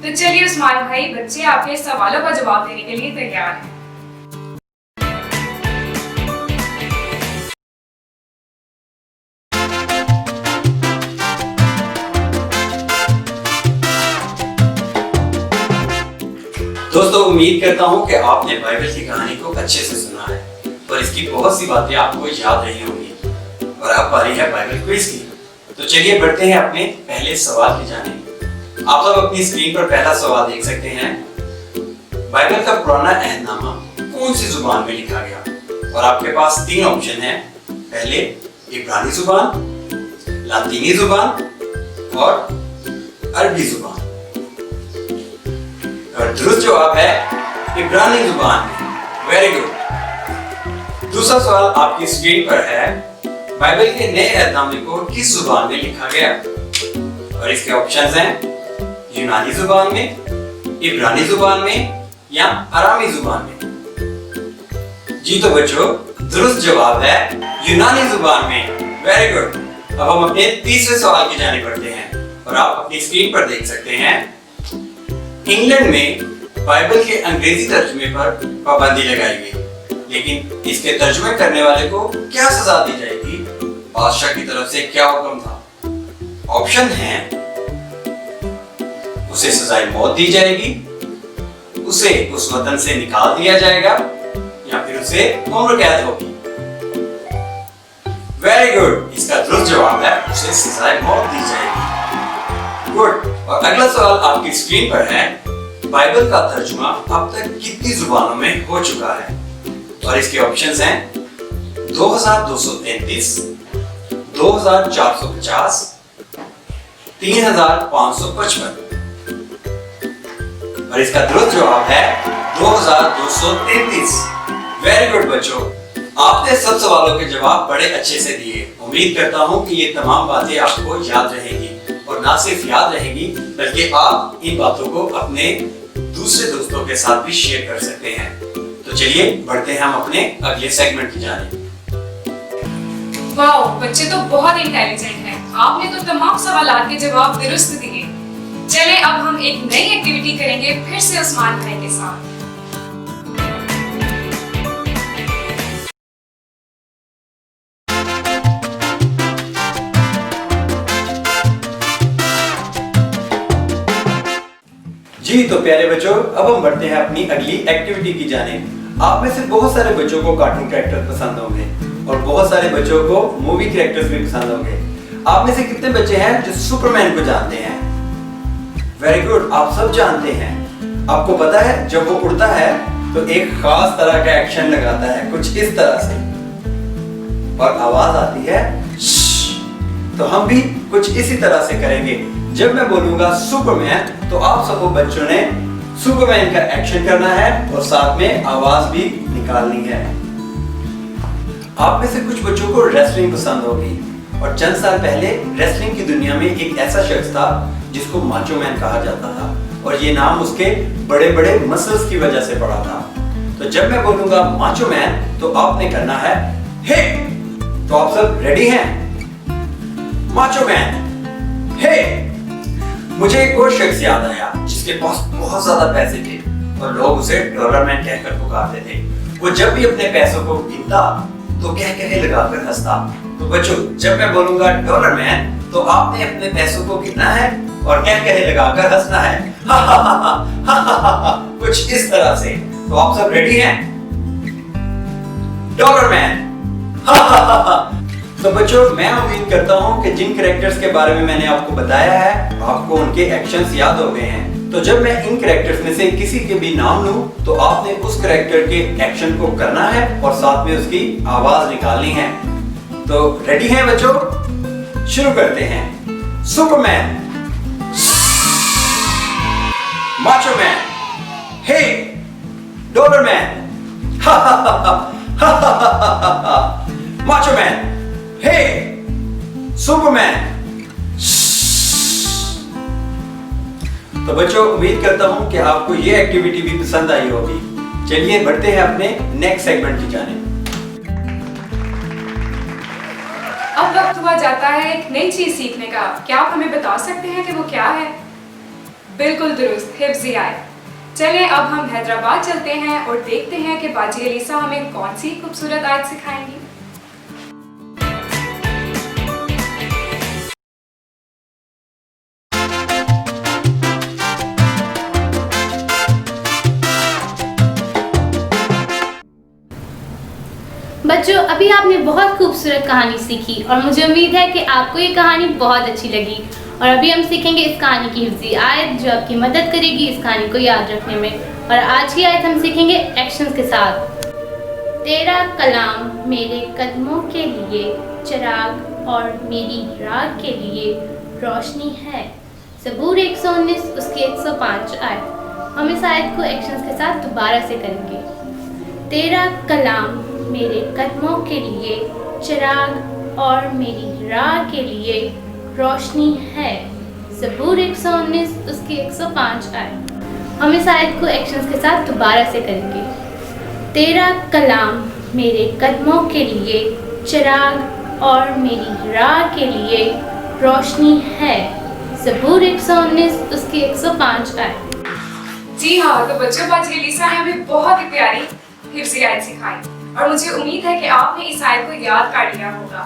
तो चलिए उस्मान भाई, बच्चे आपके सवालों का जवाब देने के लिए तैयार हैं। दोस्तों, उम्मीद करता हूँ कि आपने बाइबल की कहानी को अच्छे से सुना है और इसकी बहुत सी बातें आपको याद रही होंगी और अब बारी है बाइबल क्विज की। तो चलिए बढ़ते हैं अपने पहले सवाल की जानिब। आप सब अपनी स्क्रीन पर पहला सवाल देख सकते हैं। बाइबल का पुराना अहदनामा कौन सी जुबान में लिखा गया? और आपके पास तीन ऑप्शन हैं। पहले इब्रानी जुबान, लातीनी जुबान और अरबी जुबान। और दुरुस्त जवाब है इब्रानी जुबान में। Very good. दूसरा सवाल आपकी स्क्रीन पर है। बाइबल के नए अहदनामे को किस जुबान में लिखा गया? और इसके ऑप्शंस हैं यूनानी जुबान में, इब्रानी जुबान में या अरामी जुबान में। जी तो बच्चों, दुरुस्त जवाब है यूनानी जुबान में। Very good. अब हम अपने तीसरे सवाल की जानिब बढ़ते हैं और आप अपनी स्क्रीन पर देख सकते हैं। इंग्लैंड में बाइबल के अंग्रेजी तर्जुमे पर पाबंदी लगाई गई, लेकिन इसके तर्जुमे करने वाले को क्या सजा दी जाएगी? बादशाह की तरफ से क्या हुक्म था? ऑप्शन हैं उसे सजाए मौत दी जाएगी, उसे उस वतन से निकाल दिया जाएगा या फिर उसे उम्र कैद होगी। Very good. इसका दुरुस्त जवाब है उसे सजाए मौत दी जाएगी। गुड। और अगला सवाल आपकी स्क्रीन पर है। बाइबल का तर्जुमा अब तक कितनी जुबानों में हो चुका है? और इसके ऑप्शंस हैं 2233, 2450, 3555। और इसका दुरुस्त जवाब है 2233। वेरी गुड बच्चों, आपने सब सवालों के जवाब बड़े अच्छे से दिए। उम्मीद करता हूँ कि ये तमाम बातें आपको याद रहेंगी। ना सिर्फ याद रहेगी बल्कि आप इन बातों को अपने दूसरे दोस्तों के साथ भी शेयर कर सकते हैं। तो चलिए बढ़ते हैं हम अपने अगले सेगमेंट की जाने। वाओ, बच्चे तो बहुत इंटेलिजेंट हैं। आपने तो तमाम सवालों के जवाब दुरुस्त दिए। चले अब हम एक नई एक्टिविटी करेंगे फिर से उस्मान भाई के साथ। जी तो प्यारे बच्चों, अब हम बढ़ते हैं अपनी अगली एक्टिविटी की जाने। आप में से बहुत सारे बच्चों को कार्टून कैरेक्टर पसंद होंगे और बहुत सारे बच्चों को मूवी कैरेक्टर्स भी पसंद होंगे। आप में से कितने बच्चे हैं जो सुपरमैन को जानते हैं? वेरी गुड, आप सब जानते हैं। आपको पता है जब वो उड़ता है तो एक खास तरह का एक्शन लगाता है, कुछ इस तरह से, और आवाज आती है श्श। तो हम भी कुछ इसी तरह से करेंगे। जब मैं बोलूंगा सुपरमैन तो आप सबको बच्चों ने सुपरमैन का एक्शन करना है और साथ में आवाज भी निकालनी है। आप में से कुछ बच्चों को रेसलिंग पसंद होगी और चंद साल पहले रेसलिंग की दुनिया में एक ऐसा शख्स था जिसको माचो मैन कहा जाता था और ये नाम उसके बड़े बड़े मसल्स की वजह से पड़ा था। तो जब मैं बोलूंगा माचो मैन तो आपने करना है हे। तो आप सब रेडी हैं? माचो मैन हे। मुझे एक और शख्स याद आया जिसके पास बहुत ज्यादा पैसे थे और लोग उसे डॉलरमैन कहकर पुकारते थे। वो जब भी अपने पैसों को गिनता तो कह लगाकर हंसता। तो बच्चों, जब मैं बोलूंगा डॉलरमैन तो आपने अपने पैसों को गिनना है और कह लगाकर हंसना है। कुछ इस तरह से। तो आप सब रेडी हैं? डॉलरमैन। तो बच्चों, मैं उम्मीद करता हूं कि जिन कैरेक्टर्स के बारे में मैंने आपको बताया है आपको उनके एक्शंस याद हो गए हैं। तो जब मैं इन कैरेक्टर्स में से किसी के भी नाम लूं तो आपने उस कैरेक्टर के एक्शन को करना है और साथ में उसकी आवाज निकालनी है। तो रेडी हैं बच्चों? शुरू करते हैं। सुपरमैन, माचो मैन, हे, डॉलरमैन, माचो मैन, हे, सुपरमैन। तो बच्चों, उम्मीद करता हूं कि आपको ये एक्टिविटी भी पसंद आई होगी। चलिए बढ़ते हैं अपने नेक्स्ट सेगमेंट की जाने। अब वक्त हुआ जाता है एक नई चीज सीखने का। क्या आप हमें बता सकते हैं कि वो क्या है? बिल्कुल दुरुस्त, हिफ्ज़-ए-आयत। चलें अब हम हैदराबाद चलते हैं और देखते हैं कि बाजी अलीसा हमें कौन सी खूबसूरत आयत सिखाएंगी। बच्चों, अभी आपने बहुत खूबसूरत कहानी सीखी और मुझे उम्मीद है कि आपको ये कहानी बहुत अच्छी लगी। और अभी हम सीखेंगे इस कहानी की हिफ्ज़-ए-आयत जो आपकी मदद करेगी इस कहानी को याद रखने में। और आज की आयत हम सीखेंगे एक्शंस के साथ। तेरा कलाम मेरे कदमों के लिए चिराग और मेरी राह के लिए रोशनी है। ज़बूर 119 उसकी 105 आयत। हम इस आयत को एक्शंस के साथ दोबारा से करेंगे। तेरा कलाम मेरे कदमों के लिए चिराग और मेरी राह के लिए रोशनी है। ज़बूर 119 उसकी 105 आयत। हम इस आयत को एक्शंस के साथ दोबारा से करेंगे। तेरा कलाम मेरे कदमों के लिए चिराग और मेरी राह के लिए रोशनी है। ज़बूर 119 उसकी 105 आयत। जी हाँ, तो बच्चों, बाजी अलीसा ने हमें बहुत ही प्यारी हिफ्ज़-ए-आयत सिखाई और मुझे उम्मीद है कि आपने इस आयत को याद कर लिया होगा।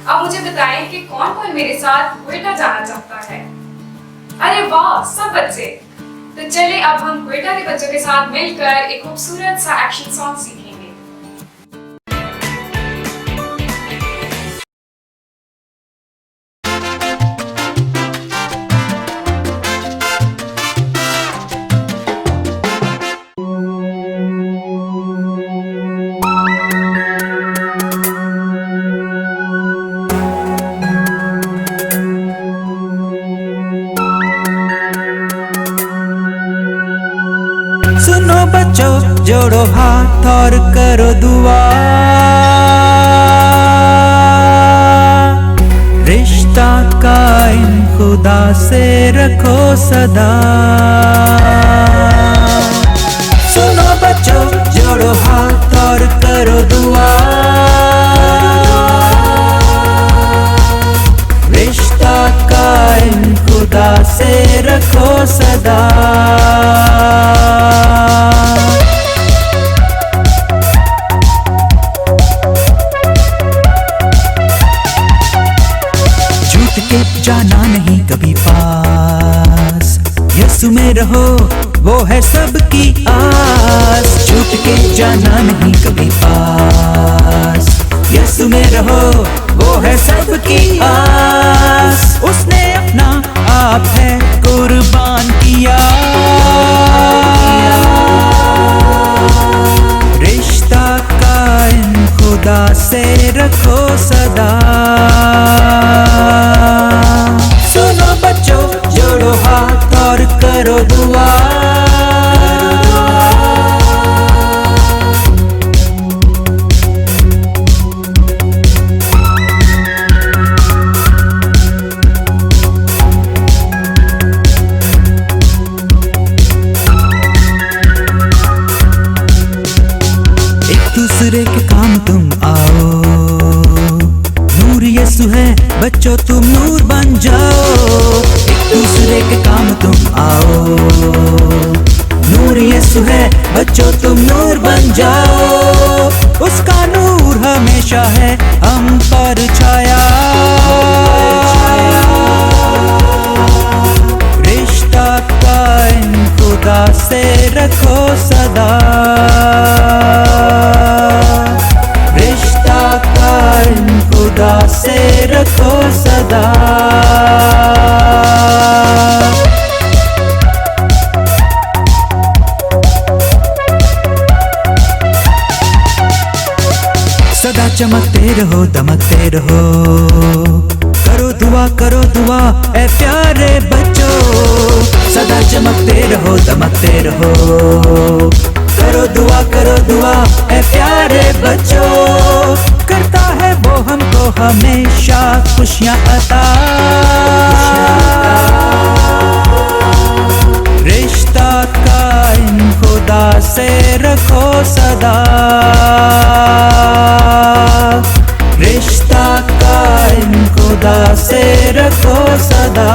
अब मुझे बताएं कि कौन कौन मेरे साथ क्वेटा जाना चाहता है? अरे वाह, सब बच्चे। तो चले अब हम क्वेटा के बच्चों के साथ मिलकर एक खूबसूरत सा एक्शन सॉन्ग सीखेंगे। सुनो बच्चों, जोड़ो हाथ और करो दुआ। रिश्ता कायम खुदा से रखो सदा। सुनो बच्चों, जोड़ो हाथ और करो दुआ। रिश्ता कायम खुदा से रखो सदा। झूठ के जाना नहीं कभी पास, यीशु में रहो वो है सबकी आस। झूठ के जाना नहीं कभी पास, यीशु में रहो वो है सबकी आस। उसने अपना आप है कुर्बान किया। रिश्ता कायम खुदा से रखो सदा। सुनो बच्चों, जोड़ो हाथ और करो दुआ। दूसरे के काम तुम आओ, नूर यीशु है बच्चों तुम नूर बन जाओ। एक दूसरे के काम तुम आओ, नूर यीशु है बच्चों तुम नूर बन जाओ। उसका नूर हमेशा है हम पर छाया। रिश्ता कायम खुदा से रखो सदा। रिश्ता कायम खुदा से रखो सदा। सदा चमकते रहो दमकते रहो। करो दुआ ऐ प्यारे बच्चों। सदा चमकते रहो दमकते रहो। करो दुआ ऐ प्यारे बच्चों। करता है वो हमको हमेशा खुशियाँ अता। रिश्ता कायम खुदा से रखो सदा। रिश्ता कायम खुदा से रखो सदा।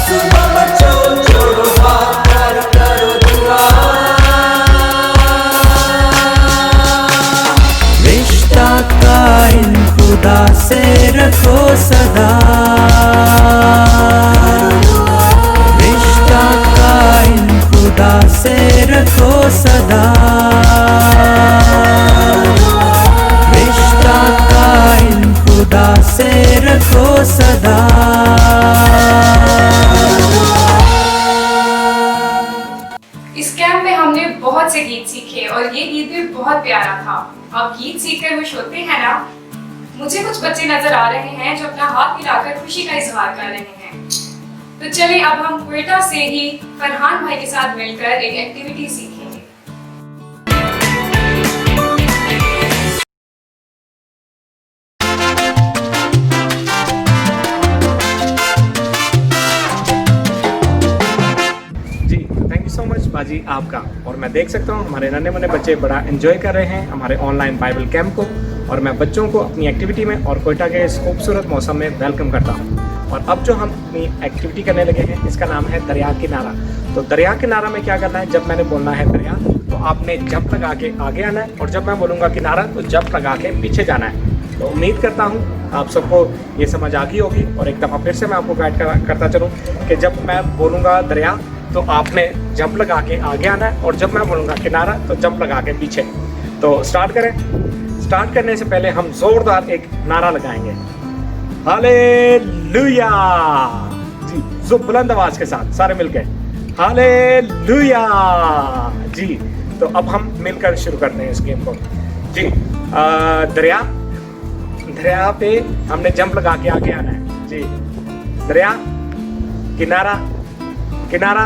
सुनो बच्चों, जोड़ो हाथ और करो दुआ। रिश्ता कायम खुदा से रखो सदा। रिश्ता कायम खुदा से रखो सदा। रिश्ता कायम खुदा से रखो सदा। इस कैंप में हमने बहुत से गीत सीखे और ये गीत भी बहुत प्यारा था। आप गीत सीखकर खुश होते हैं ना? मुझे कुछ बच्चे नजर आ रहे हैं जो अपना हाथ मिलाकर खुशी का इजहार कर रहे हैं। तो चलिए अब हम क्वेटा से ही फरहान भाई के साथ मिलकर एक एक्टिविटी सीखेंगे। सो मच बाजी आपका। और मैं देख सकता हूँ हमारे नन्हे मुन्ने बच्चे बड़ा एंजॉय कर रहे हैं हमारे ऑनलाइन बाइबल कैंप को। और मैं बच्चों को अपनी एक्टिविटी में और कोयटा के इस खूबसूरत मौसम में वेलकम करता हूँ। और अब जो हम अपनी एक्टिविटी करने लगे हैं इसका नाम है दरिया किनारा। तो दरिया किनारा में क्या करना है, जब मैंने बोलना है दरिया तो आपने जंप लगा के आगे आना है, और जब मैं बोलूँगा किनारा तो जंप लगा के पीछे जाना है। तो उम्मीद करता हूँ आप सबको ये समझ आ गई होगी। और एक दफ़ा फिर से मैं आपको गाइड करता चलूँ कि जब मैं बोलूँगा दरिया तो आपने जंप लगा के आगे आना है, और जब मैं बोलूँगा किनारा तो जंप लगा के पीछे। तो स्टार्ट करें। स्टार्ट करने से पहले हम ज़ोरदार एक नारा लगाएंगे, हालेलुया जी, जो बुलंद आवाज़ के साथ सारे मिलकर हालेलुया जी। तो अब हम मिलकर शुरू करते हैं इस गेम को जी। दरिया पे हमने जंप लगा के आगे आना है जी। दरिया किनारा किनारा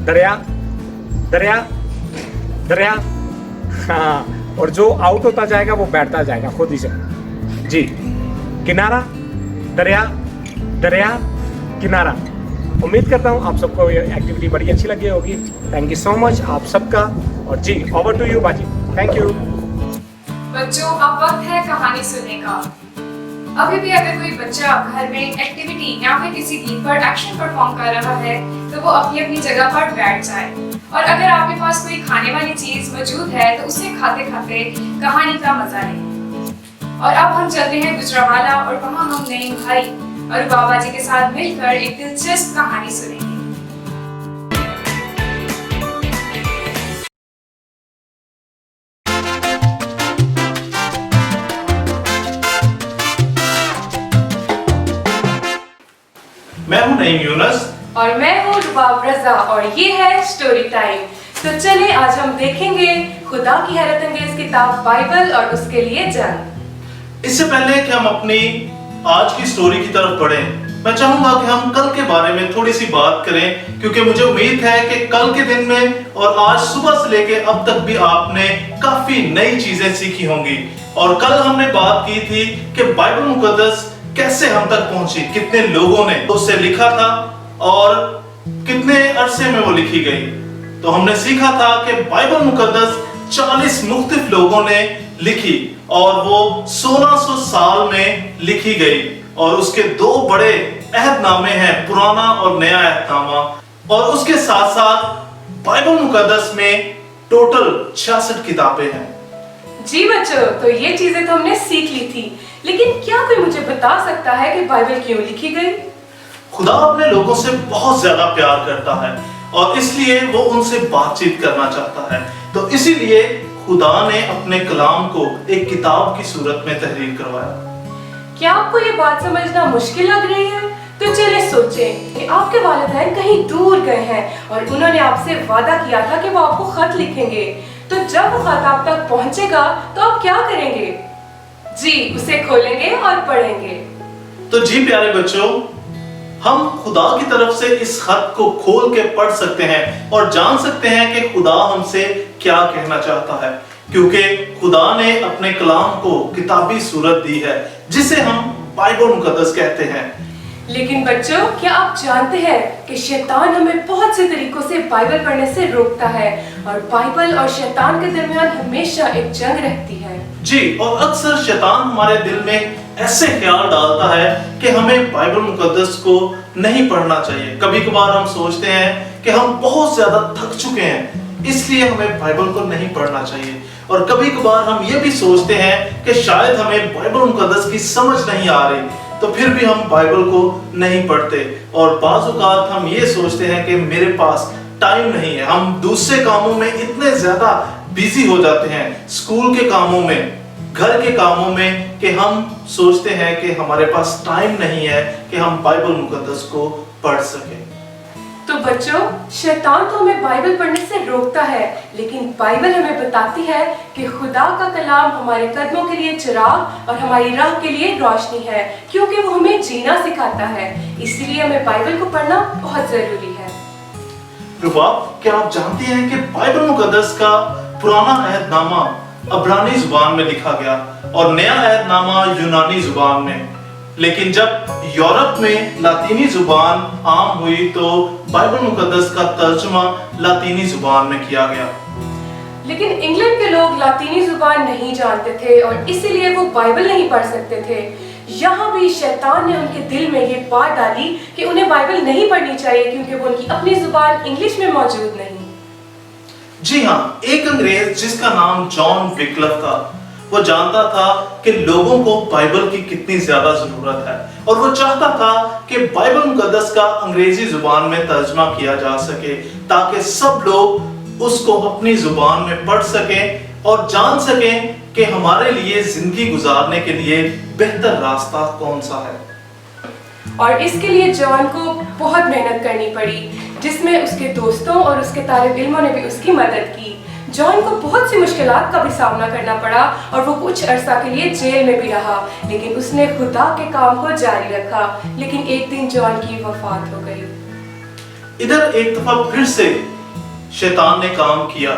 दरिया दरिया दरिया, हाँ। और जो आउट होता जाएगा वो बैठता जाएगा खुद ही से जी। किनारा दरिया दरिया किनारा। उम्मीद करता हूँ आप सबको ये एक्टिविटी बड़ी अच्छी लगी होगी। थैंक यू सो मच आप सबका। और जी ओवर टू यू बाजी। Thank you. बच्चों अब वक्त है कहानी सुनने का। अभी भी अगर कोई बच्चा घर में एक्टिविटी या फिर किसी गीत पर एक्शन परफॉर्म कर रहा है तो वो अपनी अपनी जगह पर बैठ जाए, और अगर आपके पास कोई खाने वाली चीज मौजूद है तो उसे खाते खाते कहानी का मजा लें। और अब हम चलते हैं गुजरावाला और वहाँ हम नईम भाई और बाबा जी के साथ मिलकर एक दिलचस्प कहानी सुनेंगे। मैं हूं नईम यूनुस और मैं हूँ रुबाब रजा और ये है स्टोरी टाइम। तो चलिए आज हम देखेंगे खुदा की हैरत अंगेज किताब बाइबल और उसके लिए जंग। इससे पहले कि हम अपनी आज की स्टोरी की तरफ बढ़ें, मैं चाहूंगा कि हम कल के बारे में थोड़ी सी बात करें, क्योंकि मुझे उम्मीद है कि कल के दिन में और आज सुबह से लेके अब तक भी आपने काफी नई चीजें सीखी होंगी। और कल हमने बात की थी कि बाइबल मुकद्दस कैसे हम तक पहुंची, कितने लोगों ने उसे लिखा था और कितने अरसे में वो लिखी गई। तो हमने सीखा था कि बाइबल मुकद्दस 40 मुख्तलिफ लोगों ने लिखी और वो 1600 साल में लिखी गई। और उसके दो बड़े अहदनामे हैं, पुराना और नया अहदनामा। और उसके साथ साथ बाइबल मुकद्दस में टोटल 66 किताबें हैं। जी बच्चों, तो ये चीजें तो हमने सीख ली थी, लेकिन क्या कोई मुझे बता सकता है कि बाइबल क्यों लिखी गई? खुदा अपने लोगों से बहुत ज्यादा प्यार करता है और इसलिए वो उनसे बातचीत करना चाहता है। तो इसीलिए खुदा ने अपने कलाम को एक किताब की सूरत में तहरीर करवाया। क्या आपको ये बात समझना मुश्किल लग रही है? तो चलिए सोचें कि आपके वालिदैन कहीं दूर गए हैं और उन्होंने आपसे वादा किया था कि वो आपको खत लिखेंगे। तो जब वो खत आप तक पहुंचेगा तो आप क्या करेंगे? जी, उसे खोलेंगे और पढ़ेंगे। तो जी प्यारे बच्चों, हम खुदा की तरफ से इस खत को खोल के पढ़ सकते हैं और जान सकते हैं कि खुदा हमसे क्या कहना चाहता है, क्योंकि खुदा ने अपने कलाम को किताबी सूरत दी है जिसे हम बाइबल मुकद्दस कहते हैं। लेकिन बच्चों, क्या आप जानते हैं कि शैतान हमें बहुत से तरीकों से बाइबल पढ़ने से रोकता है और बाइबल और शैतान के दरमियान हमेशा एक जंग रहती है। जी, और अक्सर शैतान हमारे दिल में ऐसे ख्याल डालता है कि हमें बाइबल मुकद्दस को नहीं पढ़ना चाहिए। कभी कभार हम सोचते हैं कि हम बहुत ज्यादा थक चुके हैं, इसलिए हमें बाइबल को नहीं पढ़ना चाहिए। और कभी कभार हम ये भी सोचते हैं कि शायद हमें बाइबल मुकद्दस की समझ नहीं आ रही, तो फिर भी हम बाइबल को नहीं पढ़ते। और बाज़ औक़ात हम ये सोचते हैं कि मेरे पास टाइम नहीं है, हम दूसरे कामों में इतने ज्यादा बिजी हो जाते हैं, स्कूल के कामों में, घर के कामों में, कि हम सोचते हैं कि हमारे पास टाइम नहीं है कि हम बाइबल मुकद्दस को पढ़ सकें। तो बच्चों, शैतान तो हमें बाइबल पढ़ने से रोकता है, लेकिन बाइबल हमें बताती है कि खुदा का कलाम हमारे कदमों के लिए चिराग और हमारी राह के लिए रोशनी है, क्योंकि वो हमें जीना सिखाता है। इसलिए हमें बाइबल को पढ़ना बहुत जरूरी है। रुबाब, क्या आप जानते हैं कि बाइबल मुकद्दस का पुराना अहदनामा अब्रानी जुबान में लिखा गया और नया अहदनामा यूनानी जुबान में। लेकिन जब यूरोप में लातीनी जुबान आम हुई तो बाइबल मुकद्दस का तर्जुमा लातीनी जुबान में किया गया। लेकिन इंग्लैंड के लोग लातीनी जुबान नहीं जानते थे और इसीलिए वो बाइबल नहीं पढ़ सकते थे। यहाँ भी शैतान ने उनके दिल में ये बात डाली कि उन्हें बाइबल नहीं पढ़नी चाहिए क्योंकि वो उनकी अपनी जुबान इंग्लिश में मौजूद नहीं। जी हाँ, एक अंग्रेज जिसका नाम जॉन विक्लिफ था, वो जानता था कि लोगों को बाइबल की कितनी ज्यादा जरूरत है और वो चाहता था कि बाइबल मुकद्दस का अंग्रेजी जुबान में तर्जुमा किया जा सके ताकि सब लोग उसको अपनी जुबान में पढ़ सकें और जान सकें कि हमारे लिए जिंदगी गुजारने के लिए बेहतर रास्ता कौन सा है। और इसके लिए जॉन को बहुत मेहनत करनी पड़ी, जिसमें उसके दोस्तों और उसके तालिब इल्मों ने भी उसकी मदद की। जॉन को बहुत सी मुश्किलात का भी सामना करना पड़ा और वो कुछ अरसा के लिए जेल में भी रहा, लेकिन उसने खुदा के काम को जारी रखा। लेकिन एक दिन जॉन की वफात हो गई। इधर एक दफा फिर से शैतान ने काम किया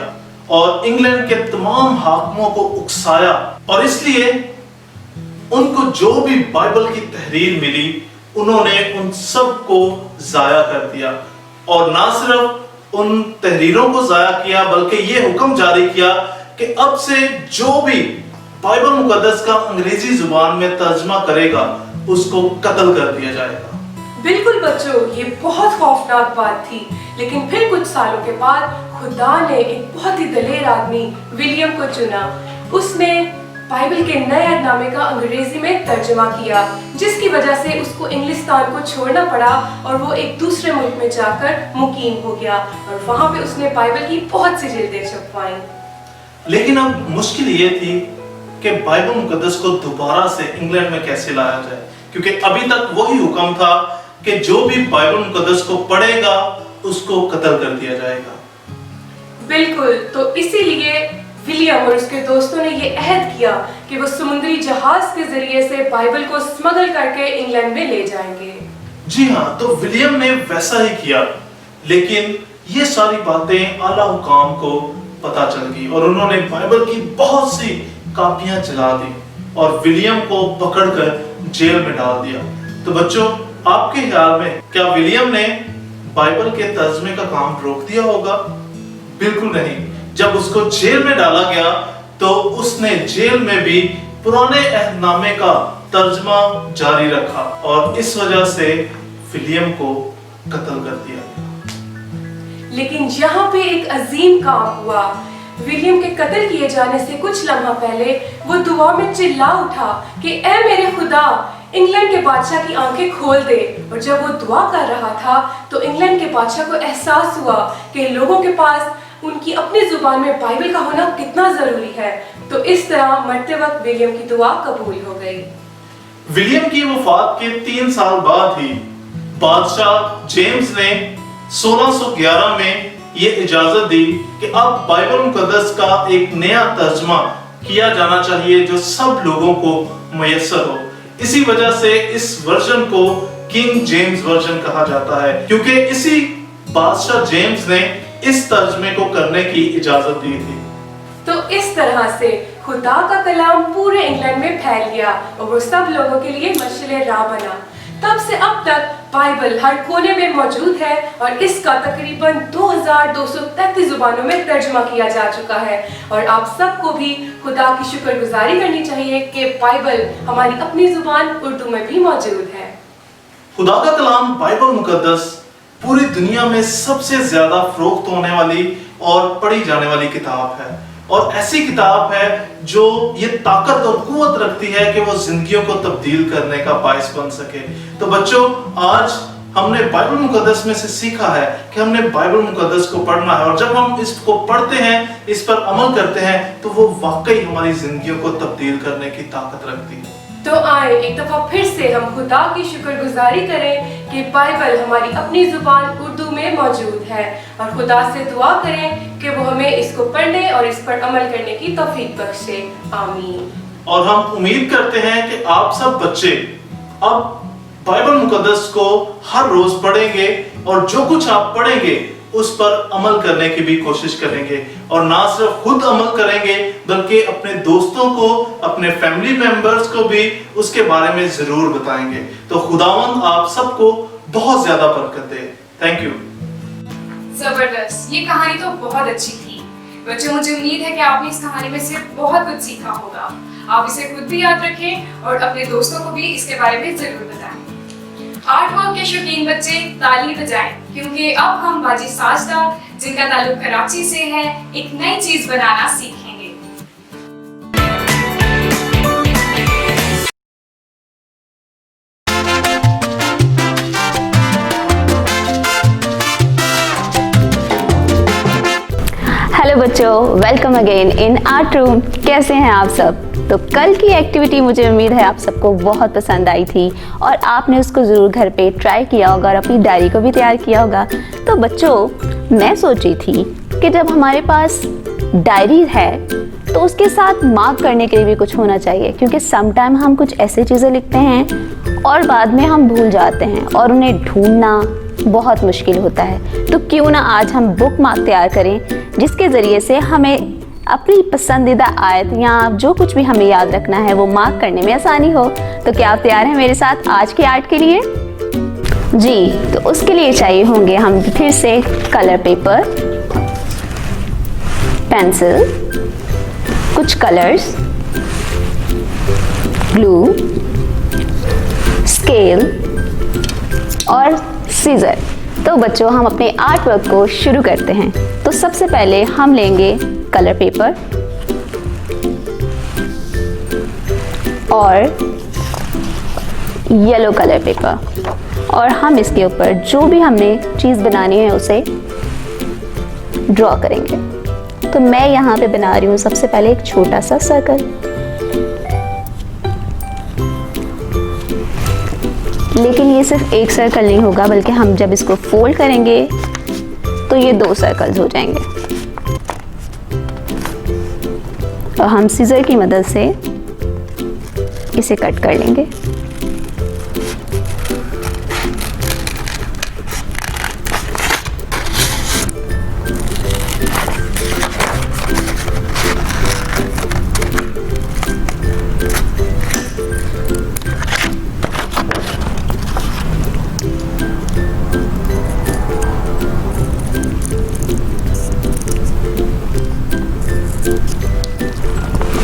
और इंग्लैंड के तमाम हाकिमों को उकसाया और इसलिए उनको जो भी बाइबल की तहरीर मिली उन्होंने उन सब को जाया कर दिया। और ना सिर्फ उन तहरीरों को जाया किया बल्कि ये हुक्म जारी किया कि अब से जो भी बाइबल मुकद्दस का अंग्रेजी जुबान में तर्जमा करेगा उसको कत्ल कर दिया जाएगा। बिल्कुल बच्चों, ये बहुत खौफनाक बात थी, लेकिन फिर कुछ सालों के बाद खुदा ने एक बहुत ही दलेर आदमी विलियम को चुना। उसने बाइबल के नए अहदनामे का अंग्रेजी में तर्जमा किया, जिसकी वजह से उसको इंग्लिस्तान को छोड़ना पड़ा और वो एक दूसरे मुल्क में जाकर मुकीम हो गया और वहां पे उसने बाइबल की बहुत सी जिल्दें छपवाई। लेकिन अब मुश्किल ये थी कि बाइबल मुकद्दस को दोबारा से इंग्लैंड में कैसे लाया जाए, क्योंकि अभी तक वही हुक्म था कि जो भी बाइबल मुकद्दस को पढ़ेगा उसको कत्ल कर दिया जाएगा। बिल्कुल, तो इसीलिए विलियम और उसके दोस्तों ने ये अहद किया कि वो समुद्री जहाज के जरिए से बाइबल को स्मगल करके इंग्लैंड में ले जाएंगे। जी हाँ, तो विलियम ने वैसा ही किया, लेकिन ये सारी बातें आला हुकाम को पता चल गई और उन्होंने बाइबल की बहुत सी कापियां जला दी और विलियम को पकड़कर जेल में डाल दिया। तो बच्चों, आपके ख्याल में क्या विलियम ने बाइबल के तर्जमे का काम रोक दिया होगा? बिल्कुल नहीं। जब उसको जेल में डाला गया तो उसने जेल में भी पुराने अहदनामे का तर्जमा जारी रखा और इस वजह से विलियम को कत्ल कर दिया गया। लेकिन यहाँ पे एक अजीम काम हुआ। विलियम के कत्ल किए जाने से कुछ लम्हा पहले वो दुआ में चिल्ला उठा कि ऐ मेरे खुदा, इंग्लैंड के बादशाह की आंखें खोल दे। और जब वो दुआ कर रहा था तो इंग्लैंड के बादशाह को एहसास हुआ कि लोगों के पास उनकी अपनी जुबान में बाइबल का होना कितना जरूरी है। तो इस तरह मरते वक्त विलियम की दुआ कबूल हो गई। विलियम की वफात के 3 साल बाद ही बादशाह जेम्स ने 1611 में ये इजाजत दी कि अब बाइबल मुकद्दस का एक नया तर्जमा किया जाना चाहिए जो सब लोगों को मुयस्सर हो। इसी वजह से इस वर्जन को किंग जेम्स वर्जन कहा जाता है, क्योंकि इसी बादशाह जेम्स ने इस तर्जमे को करने की इजाजत दी थी। तो इस तरह से खुदा का कलाम पूरे इंग्लैंड में फैल गया और वो सब लोगों के लिए मशाल राह बना। तब से अब तक बाइबल हर कोने में मौजूद है और इसका तकरीबन 2233 जुबानों में तर्जमा किया जा चुका है। और आप सबको भी खुदा की शुक्रगुजारी करनी चाहिए कि बाइबल हमारी अपनी जुबान उर्दू में भी मौजूद है। खुदा का कलाम बाइबल मुकद्दस पूरी दुनिया में सबसे ज्यादा फरोख्त होने वाली और पढ़ी जाने वाली किताब है और ऐसी किताब है जो ये ताकत और कुव्वत रखती है कि वो जिंदगियों को तब्दील करने का बायस बन सके। तो बच्चों, आज हमने बाइबल मुकद्दस में से सीखा है कि हमने बाइबल मुकद्दस को पढ़ना है और जब हम इसको पढ़ते हैं, इस पर अमल करते हैं, तो वो वाकई हमारी जिंदगियों को तब्दील करने की ताकत रखती है। तो आए एक दफा फिर से हम खुदा की शुक्रगुजारी करें कि बाइबल हमारी अपनी जुबान उर्दू में मौजूद है और खुदा से दुआ करें कि वो हमें इसको पढ़ने और इस पर अमल करने की तौफीक बख्शे। आमीन। और हम उम्मीद करते हैं कि आप सब बच्चे अब बाइबल मुकद्दस को हर रोज पढ़ेंगे और जो कुछ आप पढ़ेंगे उस पर अमल करने की भी कोशिश करेंगे और ना सिर्फ खुद अमल करेंगे बल्कि अपने दोस्तों को, अपने फैमिली मेंबर्स को भी उसके बारे में जरूर बताएंगे। तो खुदावंद आप सबको बहुत ज्यादा बरकत दे। Thank you. जबरदस्त, ये कहानी तो बहुत अच्छी थी। बच्चों, मुझे उम्मीद है कि आपने इस कहानी में से बहुत कुछ सीखा होगा। आप इसे खुद भी याद रखें और अपने दोस्तों को भी इसके बारे में जरूर बताएं। आर्ट वर्क के शौकीन बच्चे ताली बजाएं, क्योंकि अब हम बाजी साजदा, जिनका ताल्लुक कराची से है, एक नई चीज बनाना सीखेंगे। हेलो बच्चों, welcome again in art room. कैसे हैं आप सब? तो कल की एक्टिविटी मुझे उम्मीद है आप सबको बहुत पसंद आई थी और आपने उसको ज़रूर घर पे ट्राई किया होगा और अपनी डायरी को भी तैयार किया होगा। तो बच्चों, मैं सोची थी कि जब हमारे पास डायरी है तो उसके साथ मार्क करने के लिए भी कुछ होना चाहिए, क्योंकि समटाइम हम कुछ ऐसी चीज़ें लिखते हैं और बाद में हम भूल जाते हैं और उन्हें ढूंढना बहुत मुश्किल होता है। तो क्यों ना आज हम बुक मार्क तैयार करें जिसके ज़रिए से हमें अपनी पसंदीदा आयत या जो कुछ भी हमें याद रखना है वो मार्क करने में आसानी हो। तो क्या आप तैयार हैं मेरे साथ आज के आर्ट के लिए? जी, तो उसके लिए चाहिए होंगे हम फिर से कलर पेपर, पेंसिल, कुछ कलर्स, ग्लू, स्केल और सीजर। तो बच्चों हम अपने आर्ट वर्क को शुरू करते हैं। तो सबसे पहले हम लेंगे कलर पेपर और येलो कलर पेपर और हम इसके ऊपर जो भी हमने चीज़ बनानी है उसे ड्रॉ करेंगे। तो मैं यहाँ पे बना रही हूँ सबसे पहले एक छोटा सा सर्कल। लेकिन ये सिर्फ एक सर्कल नहीं होगा, बल्कि हम जब इसको फोल्ड करेंगे तो ये 2 सर्कल्स हो जाएंगे। और हम सीजर की मदद से इसे कट कर लेंगे।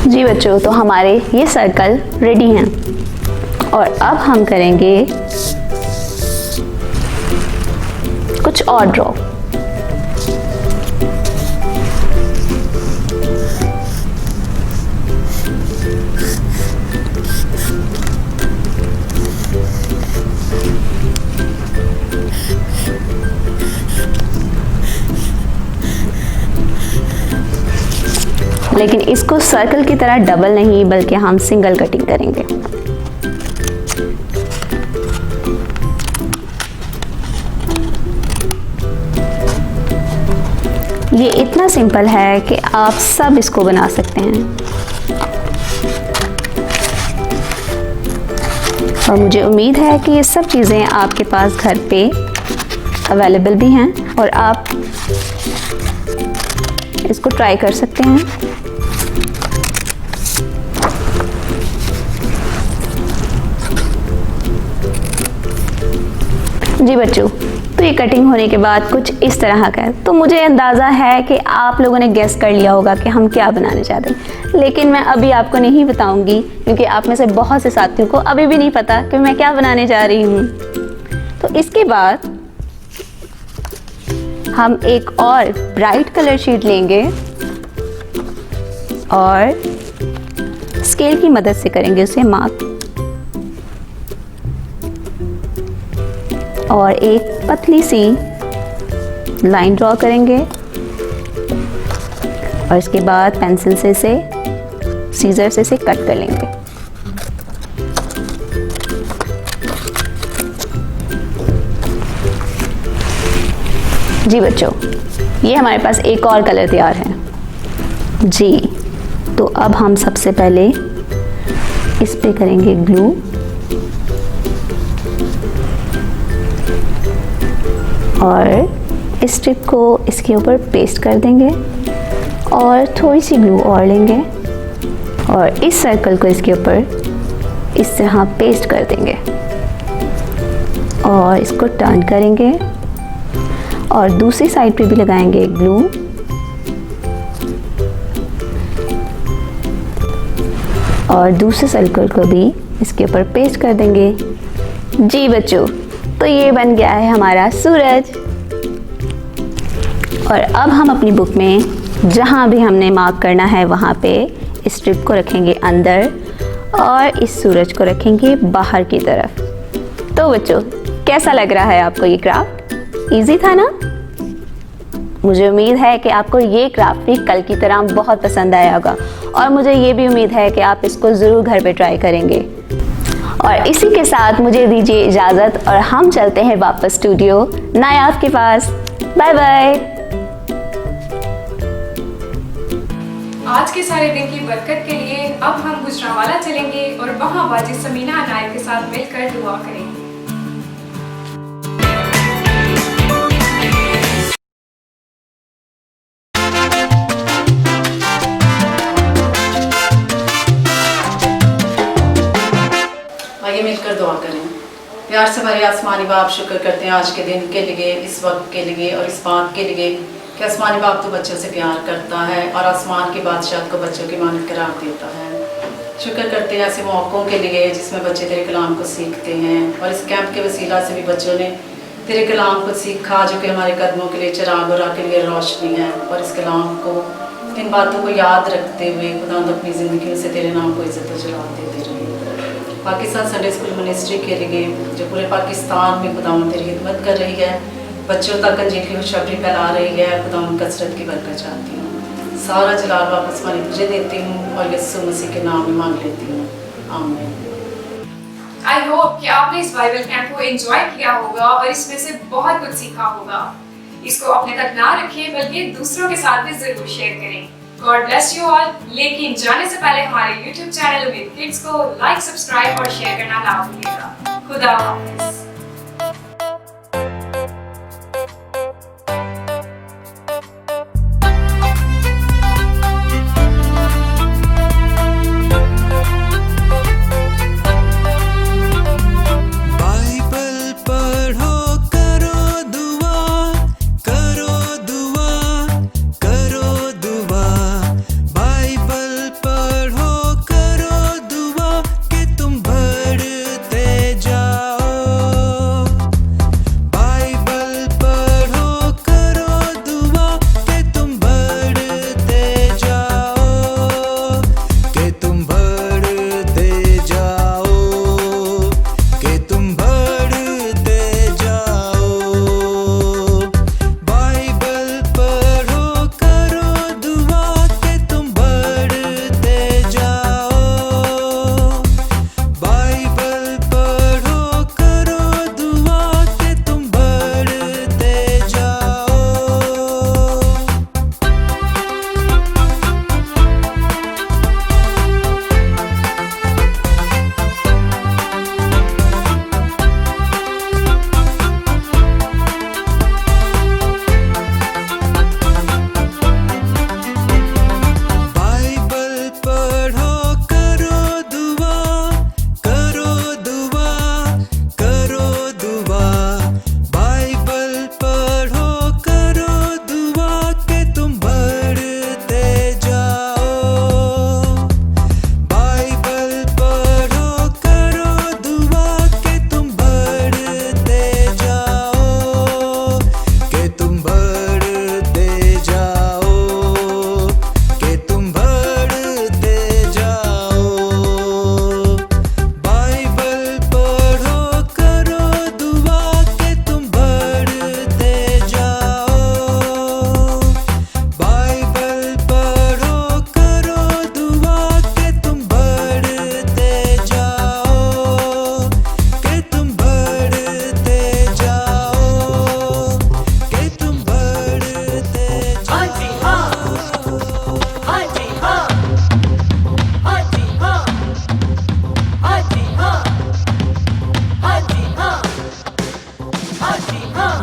जी बच्चों, तो हमारे ये सर्कल रेडी हैं और अब हम करेंगे कुछ और ड्रॉ। लेकिन इसको सर्कल की तरह डबल नहीं, बल्कि हम सिंगल कटिंग करेंगे। ये इतना सिंपल है कि आप सब इसको बना सकते हैं। और मुझे उम्मीद है कि ये सब चीज़ें आपके पास घर पे अवेलेबल भी हैं और आप इसको ट्राई कर सकते हैं। जी बच्चों, तो ये कटिंग होने के बाद कुछ इस तरह का है। तो मुझे अंदाज़ा है कि आप लोगों ने गेस कर लिया होगा कि हम क्या बनाने चाहते हैं, लेकिन मैं अभी आपको नहीं बताऊंगी क्योंकि आप में से बहुत से साथियों को अभी भी नहीं पता कि मैं क्या बनाने जा रही हूँ। तो इसके बाद हम एक और ब्राइट कलर शीट लेंगे और स्केल की मदद से करेंगे उसे मार्क और एक पतली सी लाइन ड्रॉ करेंगे और इसके बाद पेंसिल से इसे सीजर से इसे कट कर लेंगे। जी बच्चों, ये हमारे पास एक और कलर तैयार है। जी, तो अब हम सबसे पहले इस पे करेंगे ग्लू और इस स्ट्रिप को इसके ऊपर पेस्ट कर देंगे और थोड़ी सी ग्लू और लेंगे और इस सर्कल को इसके ऊपर इस तरह पेस्ट कर देंगे और इसको टर्न करेंगे और दूसरी साइड पे भी लगाएंगे ग्लू और दूसरे सर्कल को भी इसके ऊपर पेस्ट कर देंगे। जी बच्चों, तो ये बन गया है हमारा सूरज। और अब हम अपनी बुक में जहाँ भी हमने मार्क करना है वहाँ पे इस स्ट्रिप को रखेंगे अंदर और इस सूरज को रखेंगे बाहर की तरफ। तो बच्चों, कैसा लग रहा है आपको ये क्राफ्ट? इजी था ना? मुझे उम्मीद है कि आपको ये क्राफ्ट भी कल की तरह बहुत पसंद आया होगा और मुझे ये भी उम्मीद है कि आप इसको ज़रूर घर पे ट्राई करेंगे। और इसी के साथ मुझे दीजिए इजाज़त और हम चलते हैं वापस स्टूडियो नायाब के पास। Bye bye. आज के सारे दिन की बरकत के लिए अब हम गुजरांवाला चलेंगे और वहाँ बाजी समीना अनायत के साथ मिलकर दुआ करेंगे। मिलकर दुआ करें। प्यार से भरे आसमानी बाप, शुक्र करते हैं आज के दिन के लिए, इस वक्त के लिए और इस बात के लिए कि आसमानी बाप तो बच्चों से प्यार करता है और आसमान की बादशाह को बच्चों की मानद करार देता है। शुक्र करते हैं ऐसे मौक़ों के लिए जिसमें बच्चे तेरे कलाम को सीखते हैं, और इस कैंप के वसीला से भी बच्चों ने तेरे कलाम को सीखा जो कि हमारे कदमों के लिए चिराग और राह के लिए रोशनी है। और इस कलाम को, इन बातों को याद रखते हुए खुदा अपनी ज़िंदगी से तेरे नाम को इज़्ज़त और जलाल देते रहे। पाकिस्तान संडे स्कूल मिनिस्ट्री के लिए जो पूरे पाकिस्तान में खुदा तेरी खिदमत कर रही है, बच्चों तक अंजील की खुशखबरी फैला रही है, खुदा कसरत की बरकत चाहती हूँ। सारा जलाल वापस मानी तुझे देती हूँ और यीशु मसीह के नाम में मांग लेती हूँ, आमीन। आई होप कि आपने इस बाइबल कैंप को एंजॉय किया होगा और इसमें से बहुत कुछ सीखा होगा। इसको अपने तक ना रखें बल्कि दूसरों के साथ भी जरूर शेयर करें। God bless you all. लेकिन जाने से पहले हमारे YouTube चैनल उम्मीद किड्स को लाइक, सब्सक्राइब और शेयर करना ना भूलिएगा। खुदा हाफिज़।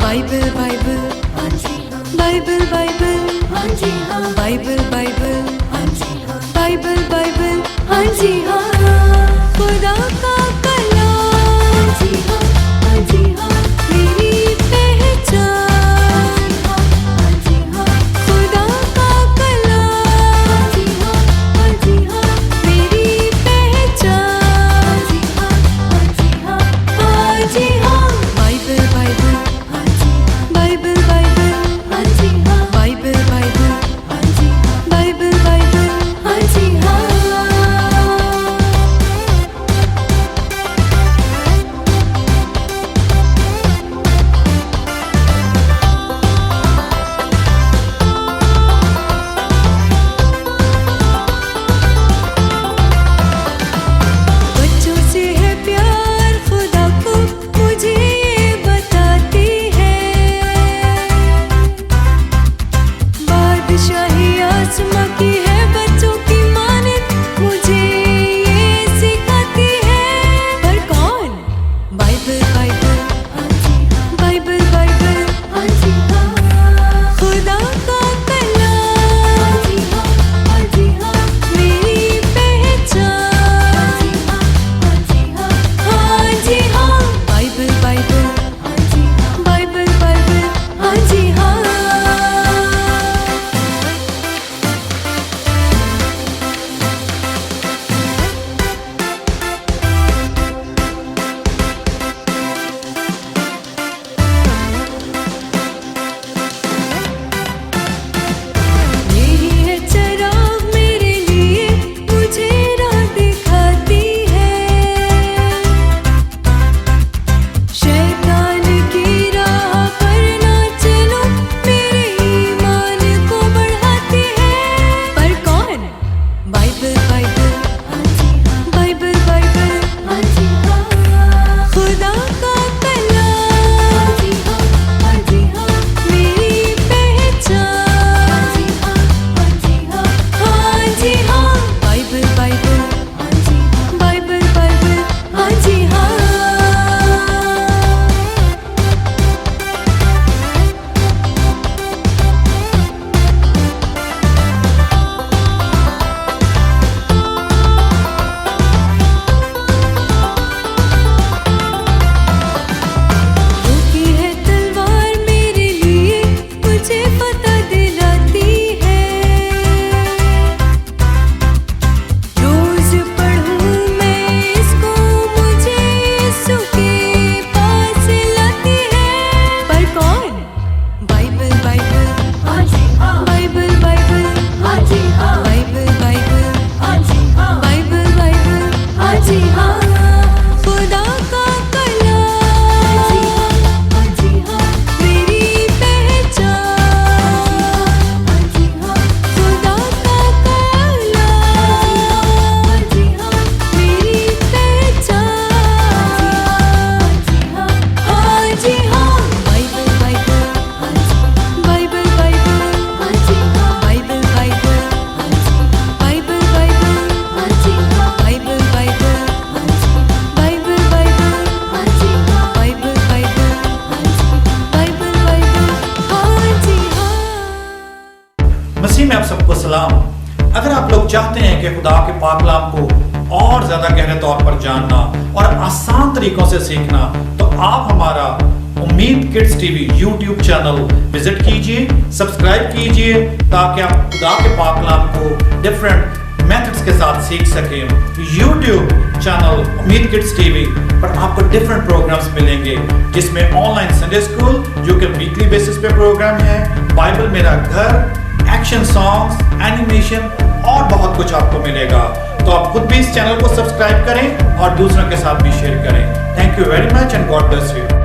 बाइबल बाइबल बाइबल बाइबल हाँ जी हाँ बाइबल बाइबल हाँ जी हाँ बाइबल बाइबल हाँ जी हाँ खुदा का कलाम हाँ जी हाँ मेरी पहचान हाँ जी हाँ खुदा का कलाम हाँ जी हाँ मेरी पहचान हाँ जी हाँ हाँ जी हाँ बाइबल बाइबल बाइबल बाइबल हाँ जी हाँ बाइबल बाइबल हाँ जी हाँ बाइबल बाइबल हाँ जी हाँ पता दिलाती है। रोज पढ़ूं मैं इसको, मुझे यीशु के पास लाती है। पर कौन? बाइबल बाइबल, हाँ जी हाँ। बाइबल बाइबल, हाँ जी हाँ। बाइबल बाइबल, हाँ जी हाँ। बाइबल बाइबल, हाँ जी हाँ। खुदा का कलाम, हाँ जी हाँ। मेरी पहचान, हाँ जी हाँ। खुदा का कलाम, हाँ जी हाँ। मेरी पहचान, हाँ जी हाँ। बाइबल बाइबल, हाँ जी। बाइबल बाइबल, हाँ जी हाँ। बाइबल बाइबल, हाँ जी। बाइबल बाइबल, हाँ जी हाँ। बाइबल बाइबल, हाँ जी। बाइबल बाइबल, हाँ जी हाँ। बाइबल बाइबल, हाँ जी। बाइबल बाइबल, हाँ जी हाँ। मसीह में आप सबको सलाम। अगर आप लोग चाहते हैं कि खुदा के पाक कलाम को और ज्यादा गहरे तौर पर जानना और आसान तरीकों से सीखना, तो आप हमारा उम्मीद kids TV YouTube channel visit कीजिए, सब्सक्राइब कीजिए, ताकि आप खुदा के पाक कलाम को डिफरेंट मेथड्स के साथ सीख सकें। यूट्यूब चैनल उम्मीद किड्स टीवी पर आपको डिफरेंट प्रोग्राम्स मिलेंगे, जिसमें ऑनलाइन संडे स्कूल जो कि वीकली बेसिस पे प्रोग्राम है, बाइबल मेरा घर, एक्शन सॉन्ग्स, एनिमेशन और बहुत कुछ आपको मिलेगा। तो आप खुद भी इस चैनल को सब्सक्राइब करें और दूसरों के साथ भी शेयर करें। Thank you very much and God bless you.